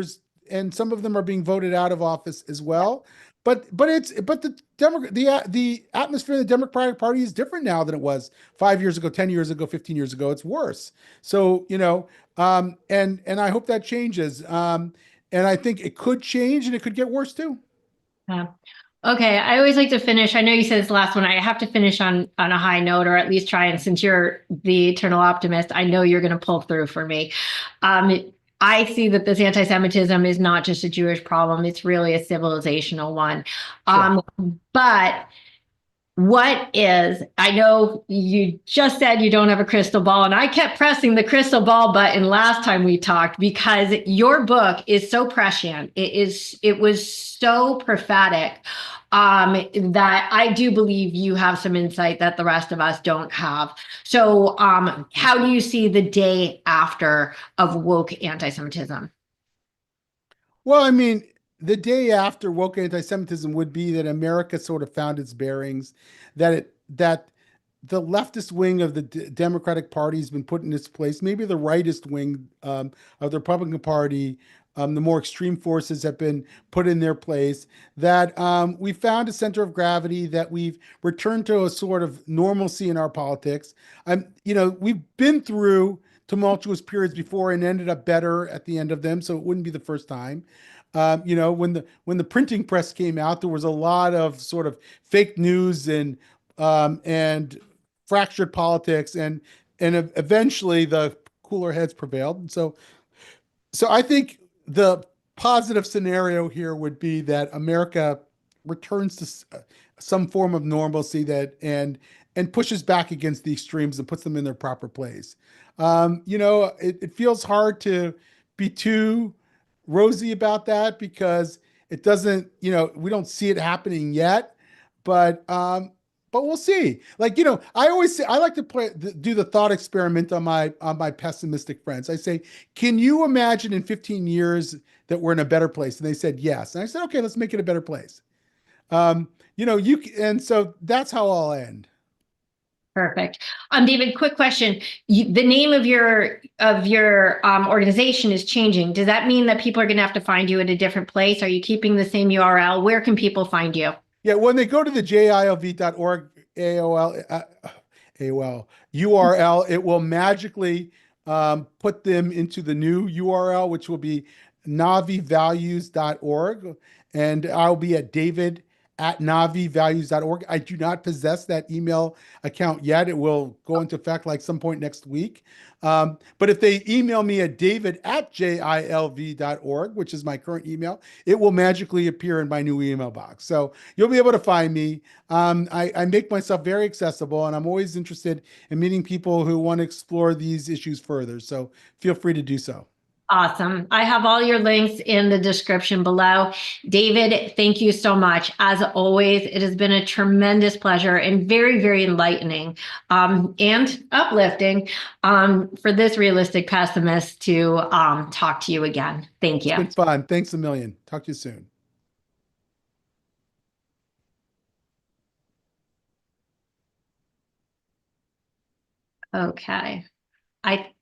B: some of them are being voted out of office as well. But the atmosphere in the Democratic Party is different now than it was 5 years ago, 10 years ago, 15 years ago. It's worse. So, and I hope that changes. And I think it could change and it could get worse too.
A: Yeah. Okay, I always like to finish. I know you said it's the last one. I have to finish on a high note, or at least try. And since you're the eternal optimist, I know you're going to pull through for me. I see that this anti-Semitism is not just a Jewish problem; it's really a civilizational one.
B: Sure.
A: But I know you just said you don't have a crystal ball, and I kept pressing the crystal ball button last time we talked because your book is so prescient. It was so prophetic, that I do believe you have some insight that the rest of us don't have. So, how do you see the day after of woke anti-Semitism?
B: Well, I mean, the day after woke anti-Semitism would be that America sort of found its bearings, that the leftist wing of the Democratic Party has been put in its place. Maybe the rightist wing of the Republican Party, the more extreme forces have been put in their place. That we found a center of gravity. That we've returned to a sort of normalcy in our politics. We've been through tumultuous periods before and ended up better at the end of them, so it wouldn't be the first time. When the printing press came out, there was a lot of sort of fake news and fractured politics, and eventually the cooler heads prevailed. And so I think the positive scenario here would be that America returns to some form of normalcy and pushes back against the extremes and puts them in their proper place. It feels hard to be too rosy about that because it doesn't, we don't see it happening yet, but we'll see. Like, I always say I like to do the thought experiment on my pessimistic friends. I say, can you imagine in 15 years that we're in a better place? And they said yes. And I said, okay, let's make it a better place. And so that's how I'll end.
A: Perfect. David, quick question. The name of your organization is changing. Does that mean that people are going to have to find you at a different place? Are you keeping the same URL? Where can people find you?
B: Yeah, when they go to the jilv.org AOL URL, it will magically put them into the new URL, which will be navivalues.org. And I'll be at david@navivalues.org. I do not possess that email account yet. It will go into effect like some point next week. But if they email me at david@jilv.org, which is my current email, it will magically appear in my new email box. So you'll be able to find me. I make myself very accessible, and I'm always interested in meeting people who want to explore these issues further. So feel free to do so.
A: Awesome. I have all your links in the description below. David, thank you so much. As always, it has been a tremendous pleasure and very, very enlightening, and uplifting, for this realistic pessimist to talk to you again. Thank
B: It's
A: you.
B: been fun. Thanks a million. Talk to you soon.
A: Okay. I